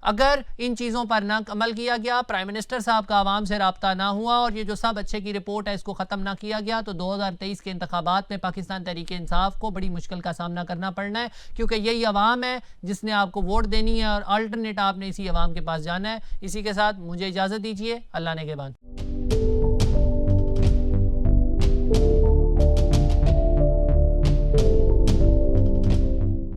अगर इन चीज़ों पर ना अमल किया गया, प्राइम मिनिस्टर साहब का आवाम से रब्ता ना हुआ और ये जो सब अच्छे की रिपोर्ट है इसको ख़त्म ना किया गया तो 2023 के इंतखाबात में पाकिस्तान तहरीक-ए-इंसाफ को बड़ी मुश्किल का सामना करना पड़ना है, क्योंकि यही आवाम है जिसने आपको वोट देनी है और अल्टरनेट आपने इसी आवाम के पास जाना है। इसी के साथ मुझे इजाज़त दीजिए। अल्लाह ने के बाद।